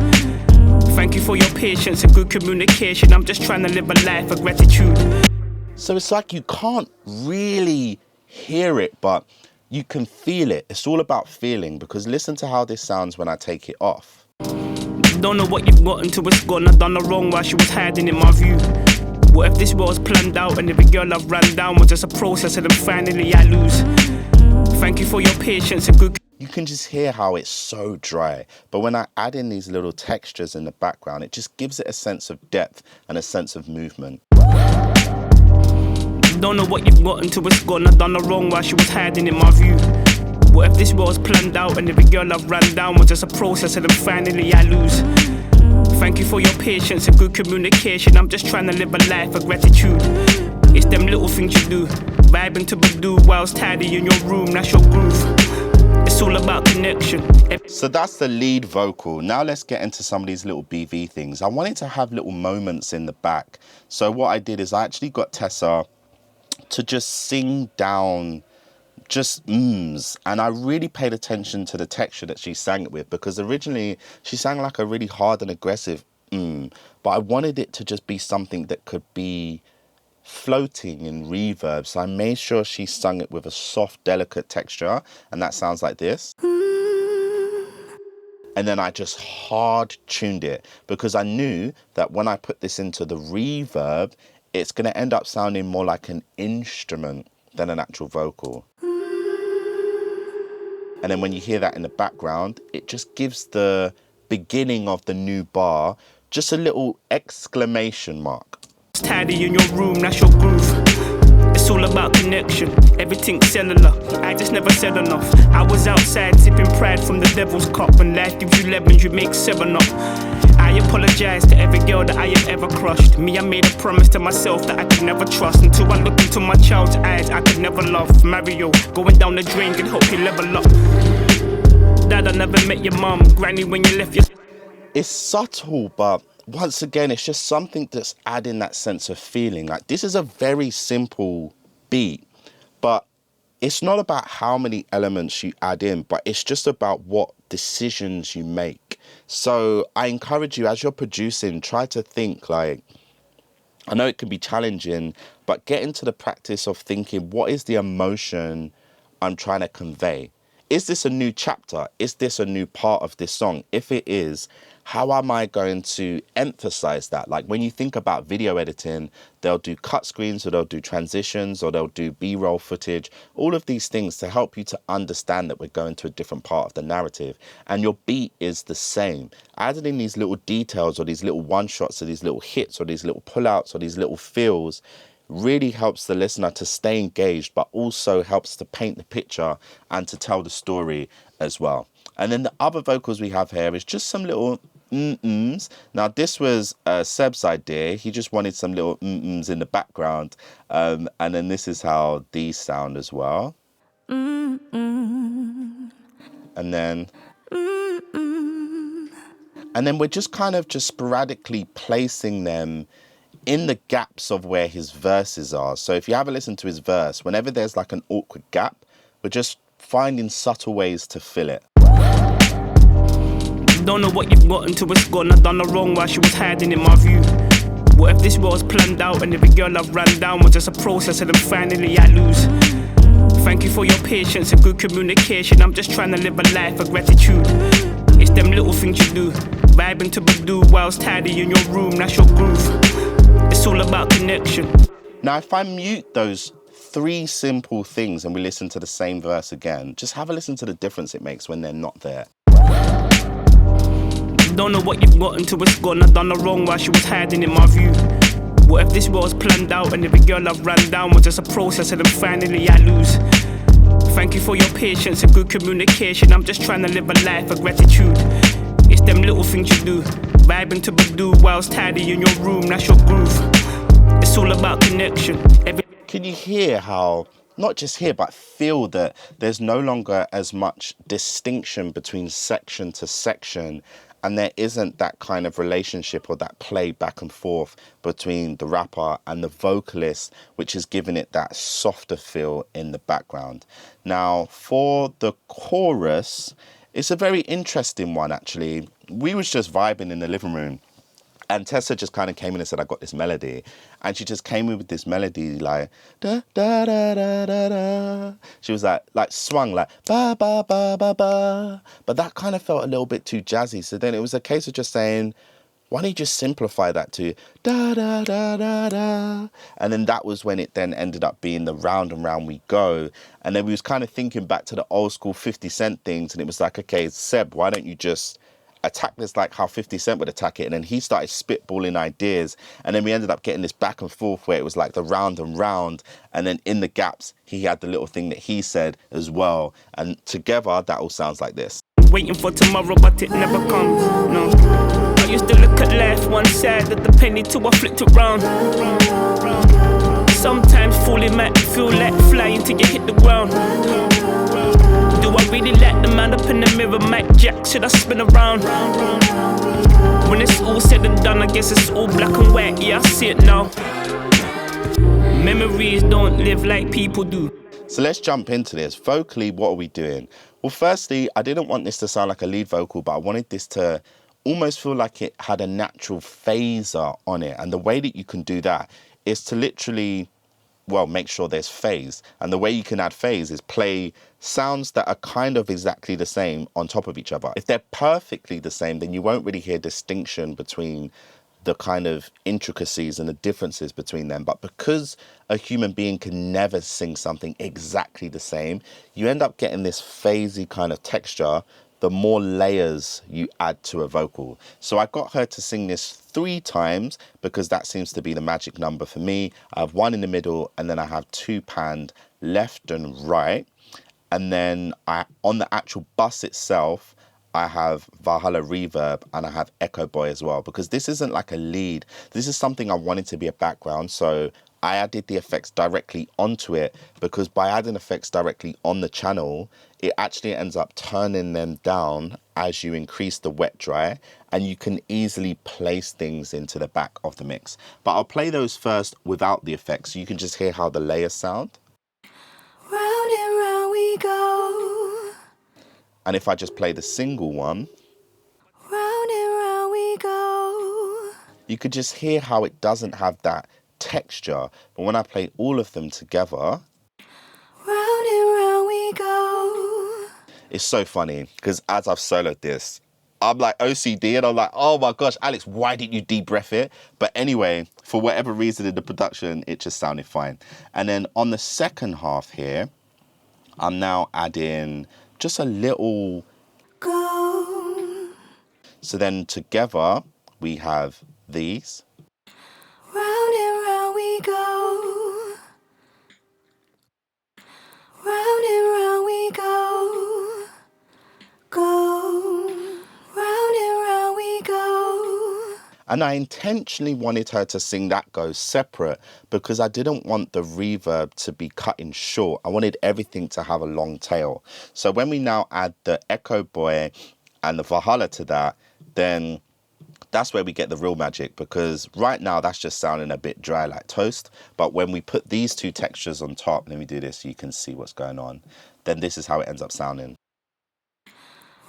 Speaker 2: Thank you for your patience and good communication. I'm just trying to live a life of gratitude.
Speaker 1: So it's like you can't really hear it, but you can feel it. It's all about feeling, because listen to how this sounds when I take it off.
Speaker 2: Don't know what you've got until it's gone. I done the wrong while she was hiding in my view. What if this was planned out and every girl I've ran down was just a process and then finally I lose? Thank you for your patience and good.
Speaker 1: You can just hear how it's so dry. But when I add in these little textures in the background, it just gives it a sense of depth and a sense of movement.
Speaker 2: Don't know what you've got until it's gone. I done the wrong while she was hiding in my view. What if this was planned out and every girl I've ran down was just a process and then finally I lose? Thank you for your patience and good communication. I'm just trying to live a life of gratitude. It's them little things you do. Vibing to Badoo whilst tidy in your room, that's your groove. It's all about connection.
Speaker 1: So that's the lead vocal. Now let's get into some of these little BV things. I wanted to have little moments in the back. So what I did is I actually got Tessa to just sing down just mms, and I really paid attention to the texture that she sang it with, because originally she sang like a really hard and aggressive but I wanted it to just be something that could be floating in reverb. So I made sure she sung it with a soft, delicate texture, and that sounds like this. And then I just hard tuned it, because I knew that when I put this into the reverb, it's going to end up sounding more like an instrument than an actual vocal. And then when you hear that in the background, it just gives the beginning of the new bar just a little exclamation mark.
Speaker 2: Tidy in your room, that's your groove. It's all about connection, everything's cellular. I just never said enough. I was outside sipping pride from the devil's cup. When life gives you lemons, you make 7 up. I apologize to every girl that I have ever crushed. Me, I made a promise to myself that I could never trust. Until I look into my child's eyes, I could never love. Mario, going down the drain, can help you level up. Dad, I never met your mum. Granny, when you left your...
Speaker 1: It's subtle, but once again, it's just something that's adding that sense of feeling. Like, this is a very simple beat, but it's not about how many elements you add in, but it's just about what decisions you make. So I encourage you, as you're producing, try to think like, I know it can be challenging, but get into the practice of thinking, what is the emotion I'm trying to convey? Is this a new chapter? Is this a new part of this song? If it is, how am I going to emphasize that? Like, when you think about video editing, they'll do cut screens, or they'll do transitions, or they'll do B-roll footage, all of these things to help you to understand that we're going to a different part of the narrative. And your beat is the same. Adding in these little details, or these little one-shots, or these little hits, or these little pullouts, or these little feels, really helps the listener to stay engaged, but also helps to paint the picture and to tell the story as well. And then the other vocals we have here is just some little mm-ms. Now, this was Seb's idea. He just wanted some little mm-ms in the background. And then this is how these sound as well. And then... And then we're just kind of just sporadically placing them in the gaps of where his verses are. So if you have a listen to his verse, whenever there's like an awkward gap, we're just finding subtle ways to fill it.
Speaker 2: Don't know what you've got until it's gone. I done the wrong while she was hiding in my view. What if this was planned out and every girl I've ran down was just a process and then finally I lose? Thank you for your patience and good communication. I'm just trying to live a life of gratitude. It's them little things you do, vibing to Badoo whilst tidy in your room, that's your groove. It's all about connection.
Speaker 1: Now, if I mute those 3 simple things and we listen to the same verse again, just have a listen to the difference it makes when they're not there.
Speaker 2: Don't know what you've got until it's gone. I done the wrong while she was hiding in my view. What if this was planned out and every girl I've ran down was just a process and then finally I lose? Thank you for your patience and good communication. I'm just trying to live a life of gratitude. It's them little things you do, vibing to Badoo whilst tidy in your room, that's your groove. It's all about connection.
Speaker 1: Can you hear how, not just hear, but feel that there's no longer as much distinction between section to section, and there isn't that kind of relationship or that play back and forth between the rapper and the vocalist, which is giving it that softer feel in the background. Now, for the chorus, it's a very interesting one, actually. We was just vibing in the living room, and Tessa just kind of came in and said, I got this melody. And she just came in with this melody like, da, da, da, da, da, da. She was like swung like, ba, ba, ba, ba, ba. But that kind of felt a little bit too jazzy. So then it was a case of just saying, why don't you just simplify that to da, da, da, da, da. And then that was when it then ended up being the round and round we go. And then we was kind of thinking back to the old school 50 Cent things. And it was like, okay, Seb, why don't you just attack this like how 50 Cent would attack it? And then he started spitballing ideas, and then we ended up getting this back and forth where it was like the round and round, and then in the gaps he had the little thing that he said as well, and together that all sounds like this.
Speaker 2: Waiting for tomorrow but it never comes, no. I used to look at life one side of the penny till I flipped it round. Sometimes falling might feel like flying till you hit the ground. Do Do I really like the man up in the mirror? Mike Jack, should I spin around? When it's all said and done, I guess it's all black and white. Yeah, I see it now. Memories don't live like people do.
Speaker 1: So let's jump into this. Vocally, what are we doing? Well, firstly, I didn't want this to sound like a lead vocal, but I wanted this to almost feel like it had a natural phaser on it. And the way that you can do that is to literally, well, make sure there's phase. And the way you can add phase is play sounds that are kind of exactly the same on top of each other. If they're perfectly the same, then you won't really hear distinction between the kind of intricacies and the differences between them. But because a human being can never sing something exactly the same, you end up getting this phasey kind of texture the more layers you add to a vocal. So I got her to sing this 3 times because that seems to be the magic number for me. I have 1 in the middle and then I have 2 panned left and right. And then on the actual bus itself, I have Valhalla reverb and I have Echo Boy as well, because this isn't like a lead. This is something I wanted to be a background. So I added the effects directly onto it, because by adding effects directly on the channel, it actually ends up turning them down as you increase the wet dry, and you can easily place things into the back of the mix. But I'll play those first without the effects so you can just hear how the layers sound.
Speaker 3: Round and round we go.
Speaker 1: And if I just play the single one,
Speaker 3: Round and round we go.
Speaker 1: you could just hear how it doesn't have that texture. But when I play all of them together,
Speaker 3: Round and round we go.
Speaker 1: it's so funny because as I've soloed this, I'm like OCD and I'm like, oh my gosh, Alex, why didn't you deep breath it? But anyway, for whatever reason in the production, it just sounded fine. And then on the second half here, I'm now adding just a little
Speaker 3: Go.
Speaker 1: So then together we have these.
Speaker 3: Round and round we go. Round and round we go. Go. Round and round we go.
Speaker 1: And I intentionally wanted her to sing that go separate because I didn't want the reverb to be cutting short. I wanted everything to have a long tail. So when we now add the Echo Boy and the Valhalla to that, then that's where we get the real magic, because right now that's just sounding a bit dry like toast. But when we put these 2 textures on top, let me do this so you can see what's going on, then this is how it ends up sounding.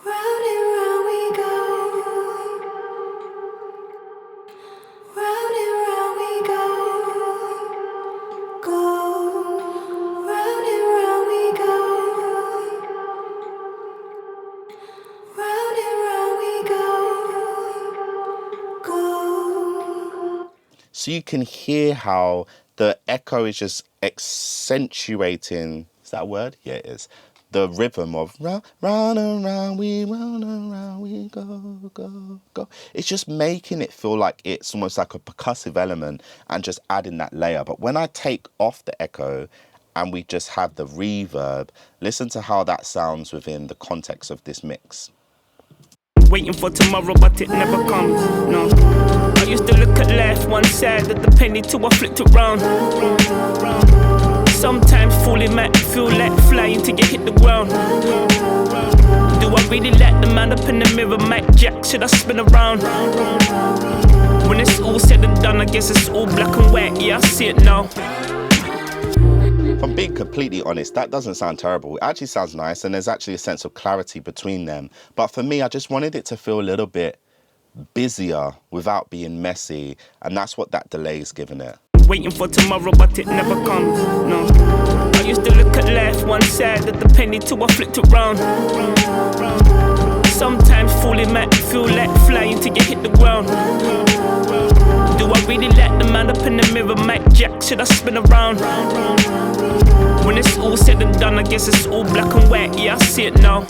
Speaker 3: Round and round we go. Round and round we go. Go. Round and round we go. Round and round we go. Go.
Speaker 1: So you can hear how the echo is just accentuating, is that a word? Yeah, it is. The rhythm of round, round and round we go, go, go. It's just making it feel like it's almost like a percussive element and just adding that layer. But when I take off the echo and we just have the reverb, listen to how that sounds within the context of this mix.
Speaker 2: Waiting for tomorrow, but it never comes. No. I used to look at life one side of the penny till I flipped it round. Sometimes falling might feel like flying till you hit the ground. Do I really like the man up in the mirror? Mike Jack, should I spin around? When it's all said and done, I guess it's all black and white. Yeah, I see it now.
Speaker 1: If I'm being completely honest, that doesn't sound terrible. It actually sounds nice, and there's actually a sense of clarity between them. But for me, I just wanted it to feel a little bit busier without being messy, and that's what that delay is giving it.
Speaker 2: Waiting for tomorrow, but it never comes. No. I used to look at life one side of the penny till I flipped it round. Sometimes falling might feel like flying till you hit the ground. Do I really like the man up in the mirror? Mike Jack, should I spin around? When it's all said and done, I guess it's all black and white. Yeah, I see it now.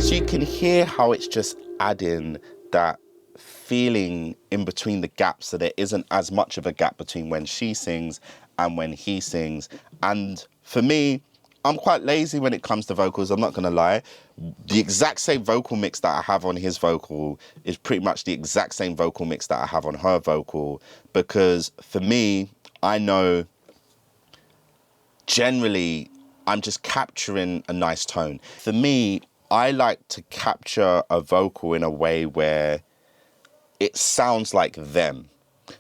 Speaker 1: So you can hear how it's just adding that feeling in between the gaps, so there isn't as much of a gap between when she sings and when he sings. And for me, I'm quite lazy when it comes to vocals, I'm not gonna lie. The exact same vocal mix that I have on his vocal is pretty much the exact same vocal mix that I have on her vocal, because for me, I know generally I'm just capturing a nice tone. For me, I like to capture a vocal in a way where it sounds like them.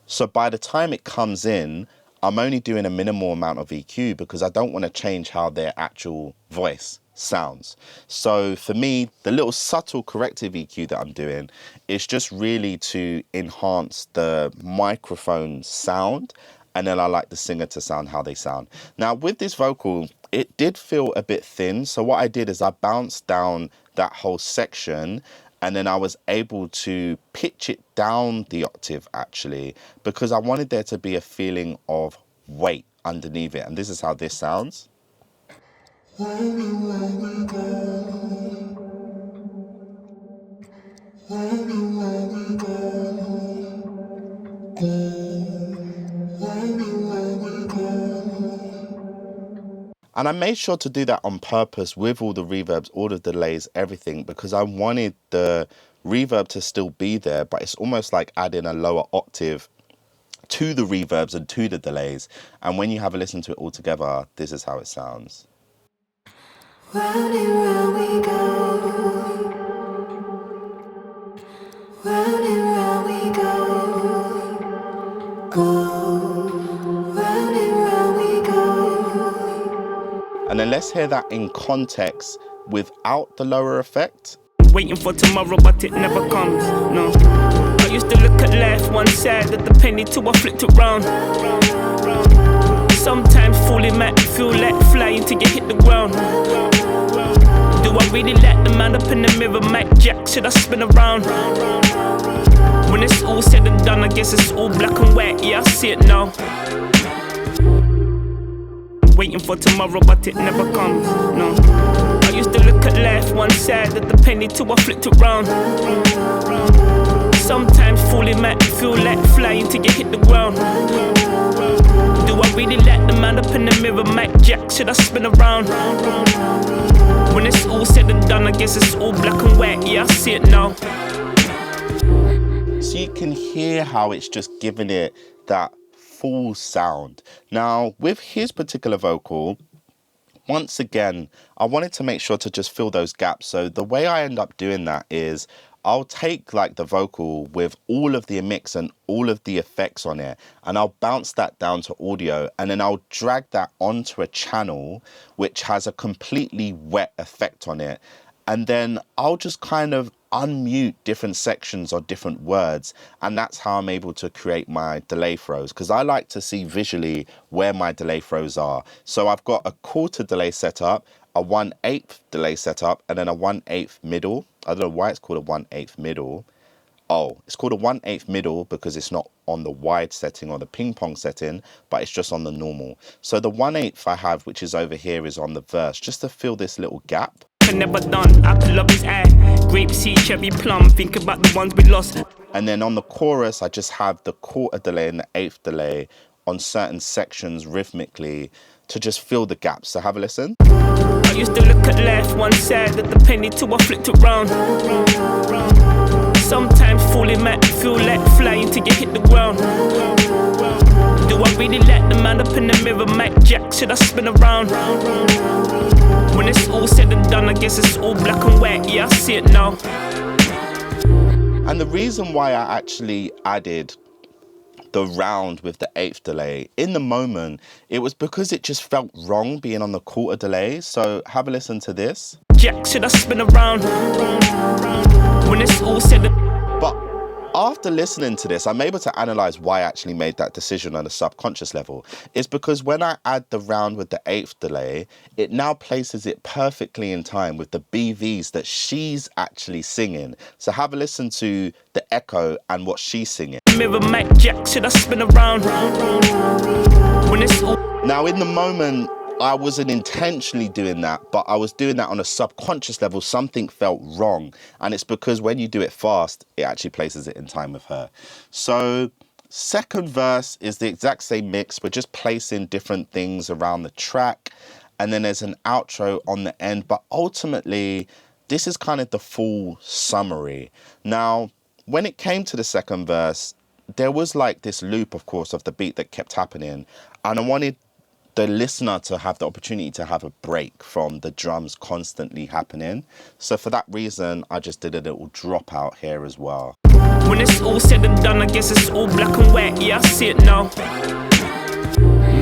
Speaker 1: So by the time it comes in, I'm only doing a minimal amount of EQ because I don't want to change how their actual voice sounds. So for me, the little subtle corrective EQ that I'm doing is just really to enhance the microphone sound, and then I like the singer to sound how they sound. Now with this vocal, it did feel a bit thin, so what I did is I bounced down that whole section, and then I was able to pitch it down the octave actually, because I wanted there to be a feeling of weight underneath it. And this is how this sounds. And I made sure to do that on purpose with all the reverbs, all the delays, everything, because I wanted the reverb to still be there, but it's almost like adding a lower octave to the reverbs and to the delays. And when you have a listen to it all together, this is how it sounds.
Speaker 3: Round and round we go. Round and round we go. Go. Round and round we go.
Speaker 1: And then let's hear that in context without the lower effect.
Speaker 2: Waiting for tomorrow, but it never comes. No. I used to look at life one side of the penny till I flipped it round. Sometimes falling might feel like flying till you hit the ground. Do I really like the man up in the mirror? Mike Jack, should I spin around? When it's all said and done, I guess it's all black and white. Yeah, I see it now. Waiting for tomorrow, but it never comes. No. I used to look at life one side of the penny till I flipped it round. Sometimes falling might feel like flying till you hit the ground. Do I really like the man up in the mirror? Mike Jack, should I spin around? When it's all said and done, I guess it's all black and white. Yeah, I see it now.
Speaker 1: So you can hear how it's just giving it that full sound. Now, with his particular vocal, once again, I wanted to make sure to just fill those gaps. So the way I end up doing that is I'll take like the vocal with all of the mix and all of the effects on it, and I'll bounce that down to audio, and then I'll drag that onto a channel which has a completely wet effect on it. And then I'll just kind of unmute different sections or different words, and that's how I'm able to create my delay throws, because I like to see visually where my delay throws are. So I've got a quarter delay setup, a 1/8 delay setup, and then a 1/8 middle. I don't know why it's called a 1/8 middle. Oh, it's called a 1/8 middle because it's not on the wide setting or the ping pong setting, but it's just on the normal. So the 1/8 I have, which is over here, is on the verse, just to fill this little gap.
Speaker 2: Never done, apple of his eye, grape seed, cherry plum, think about the ones we lost.
Speaker 1: And then on the chorus, I just have the quarter delay and the 1/8 delay on certain sections rhythmically to just fill the gaps. So have a listen.
Speaker 2: I used to look at life one side of the penny till I flipped it round. Sometimes falling might feel like flying till you hit the ground. Do I really like the man up in the mirror? Mike Jack, should I spin around? When it's all said and done, I guess it's all black and white. Yeah, I see it now.
Speaker 1: And the reason why I actually added the round with the 1/8 delay in the moment, it was because it just felt wrong being on the quarter delay. So have a listen to this.
Speaker 2: Jack, should I spin around? When it's all said and
Speaker 1: But after listening to this, I'm able to analyze why I actually made that decision on a subconscious level. It's because when I add the round with the 1/8 delay, it now places it perfectly in time with the BVs that she's actually singing. So have a listen to the echo and what she's singing.
Speaker 2: mirror, Mike Jack, should I spin around? When it's all
Speaker 1: Now, in the moment, I wasn't intentionally doing that, but I was doing that on a subconscious level. Something felt wrong. And it's because when you do it fast, it actually places it in time with her. So second verse is the exact same mix. We're just placing different things around the track. And then there's an outro on the end. But ultimately, this is kind of the full summary. Now, when it came to the second verse, there was like this loop, of course, of the beat that kept happening. And I wanted the listener to have the opportunity to have a break from the drums constantly happening. So for that reason, I just did a little dropout here as well.
Speaker 2: When it's all said and done, I guess it's all black and white, yeah, I see it now.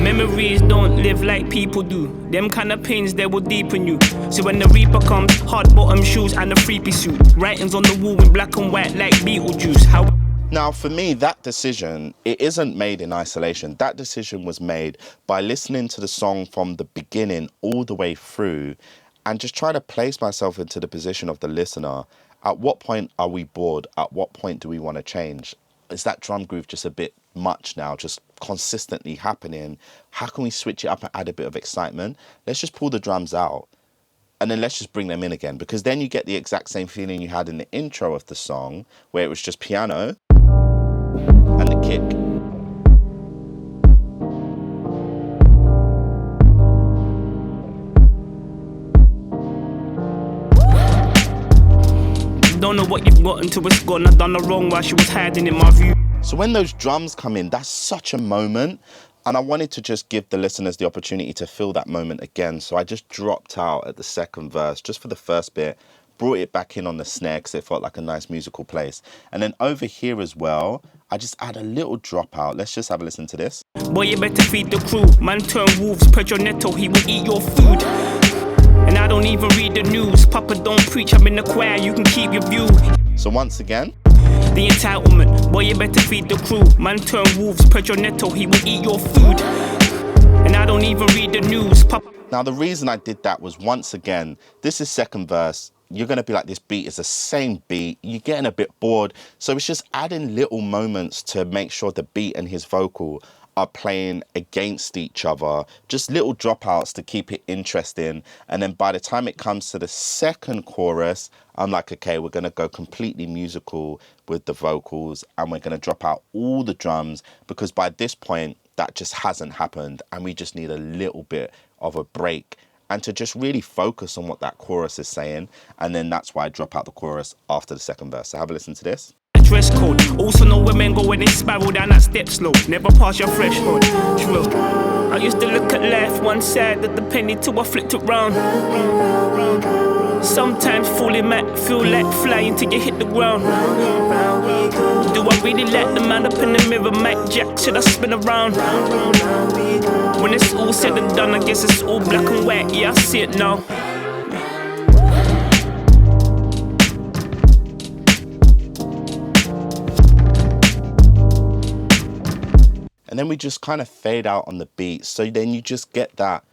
Speaker 2: Memories don't live like people do. Them kind of pains, they will deepen you. So when the reaper comes, hard bottom shoes and a three-piece suit. Writings on the wall in black and white like Beetlejuice. How?
Speaker 1: Now, for me, that decision, it isn't made in isolation. That decision was made by listening to the song from the beginning all the way through and just trying to place myself into the position of the listener. At what point are we bored? At what point do we want to change? Is that drum groove just a bit much now, just consistently happening? How can we switch it up and add a bit of excitement? Let's just pull the drums out and then let's just bring them in again, because then you get the exact same feeling you had in the intro of the song where it was just piano and the kick.
Speaker 2: Don't know what you've got until it's gone. I done the wrong while she was hiding in my view.
Speaker 1: So when those drums come in, that's such a moment. And I wanted to just give the listeners the opportunity to feel that moment again. So I just dropped out at the second verse just for the first bit, brought it back in on the snare because it felt like a nice musical place. And then over here as well, I just add a little dropout. Let's just have a listen to this.
Speaker 2: Boy, you better feed the crew. Man turn wolves, Pedro Neto, he will eat your food. And I don't even read the news. Papa don't preach, I'm in the choir, you can keep your view.
Speaker 1: So once again,
Speaker 2: the entitlement, boy, you better feed the crew. Man turn wolves, Pedro Neto, he will eat your food. And I don't even read the news.
Speaker 1: Now the reason I did that was, once again, this is second verse. You're going to be like, this beat is the same beat. You're getting a bit bored. So it's just adding little moments to make sure the beat and his vocal are playing against each other. Just little dropouts to keep it interesting. And then by the time it comes to the second chorus, I'm like, okay, we're going to go completely musical with the vocals and we're going to drop out all the drums, because by this point, that just hasn't happened. And we just need a little bit of a break and to just really focus on what that chorus is saying. And then that's why I drop out the chorus after the second verse. So have a listen to this.
Speaker 2: Dress code. Also know women go when they spiral down that step slow. Never pass your threshold. True. I used to look at life one side of the penny till I flipped it round. Sometimes falling back, feel like flying till you hit the ground. Do I really like the man up in the mirror? Mike Jack, should I spin around? When it's all said and done, I guess it's all black and white. Yeah, I see it now.
Speaker 1: And then we just kind of fade out on the beat. So then you just get that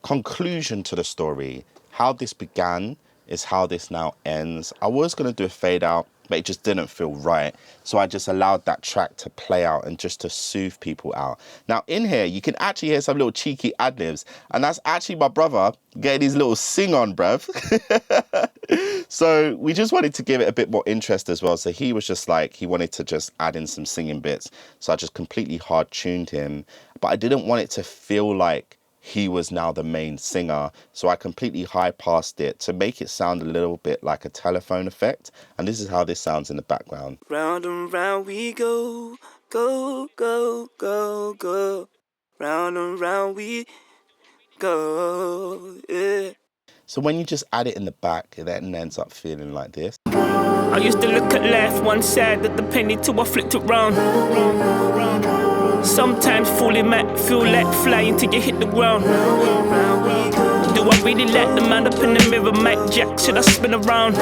Speaker 1: conclusion to the story. How this began is how this now ends. I was going to do a fade out, but it just didn't feel right. So I just allowed that track to play out and just to soothe people out. Now in here, you can actually hear some little cheeky ad-libs. And that's actually my brother getting his little sing on, bruv. So we just wanted to give it a bit more interest as well. So he was just like, he wanted to just add in some singing bits. So I just completely hard tuned him. But I didn't want it to feel like he was now the main singer. So I completely high passed it to make it sound a little bit like a telephone effect. And this is how this sounds in the background.
Speaker 2: Round and round we go, go, go, go, go. Round and round we go, yeah.
Speaker 1: So when you just add it in the back, it then ends up feeling like this.
Speaker 2: I used to look at life one side of the penny till I flipped it round. Sometimes falling back, feel like flying till you hit the ground. Do I really like the man up in the mirror? Mike Jack, should I spin around?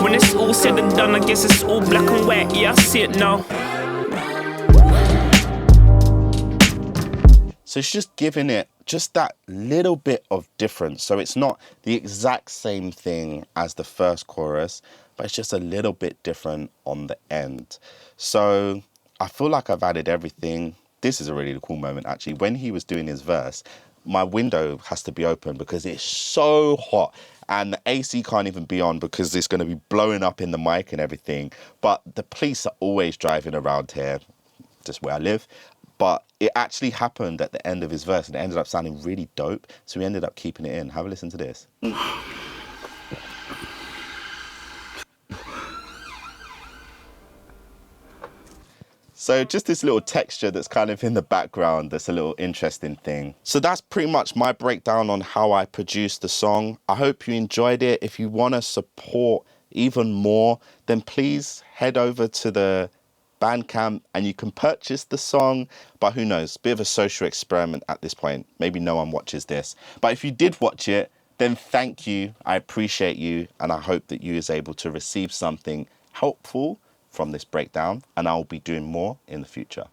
Speaker 2: When it's all said and done, I guess it's all black and white. Yeah, I see it now.
Speaker 1: So it's just giving it just that little bit of difference. So it's not the exact same thing as the first chorus, but it's just a little bit different on the end. So I feel like I've added everything. This is a really cool moment, actually. When he was doing his verse, my window has to be open because it's so hot and the AC can't even be on because it's going to be blowing up in the mic and everything. But the police are always driving around here, just where I live. But it actually happened at the end of his verse and it ended up sounding really dope. So we ended up keeping it in. Have a listen to this. So just this little texture that's kind of in the background, that's a little interesting thing. So that's pretty much my breakdown on how I produced the song. I hope you enjoyed it. If you want to support even more, then please head over to the Bandcamp and you can purchase the song. But who knows, bit of a social experiment at this point. Maybe no one watches this. But if you did watch it, then thank you. I appreciate you. And I hope that you is able to receive something helpful from this breakdown, and I'll be doing more in the future.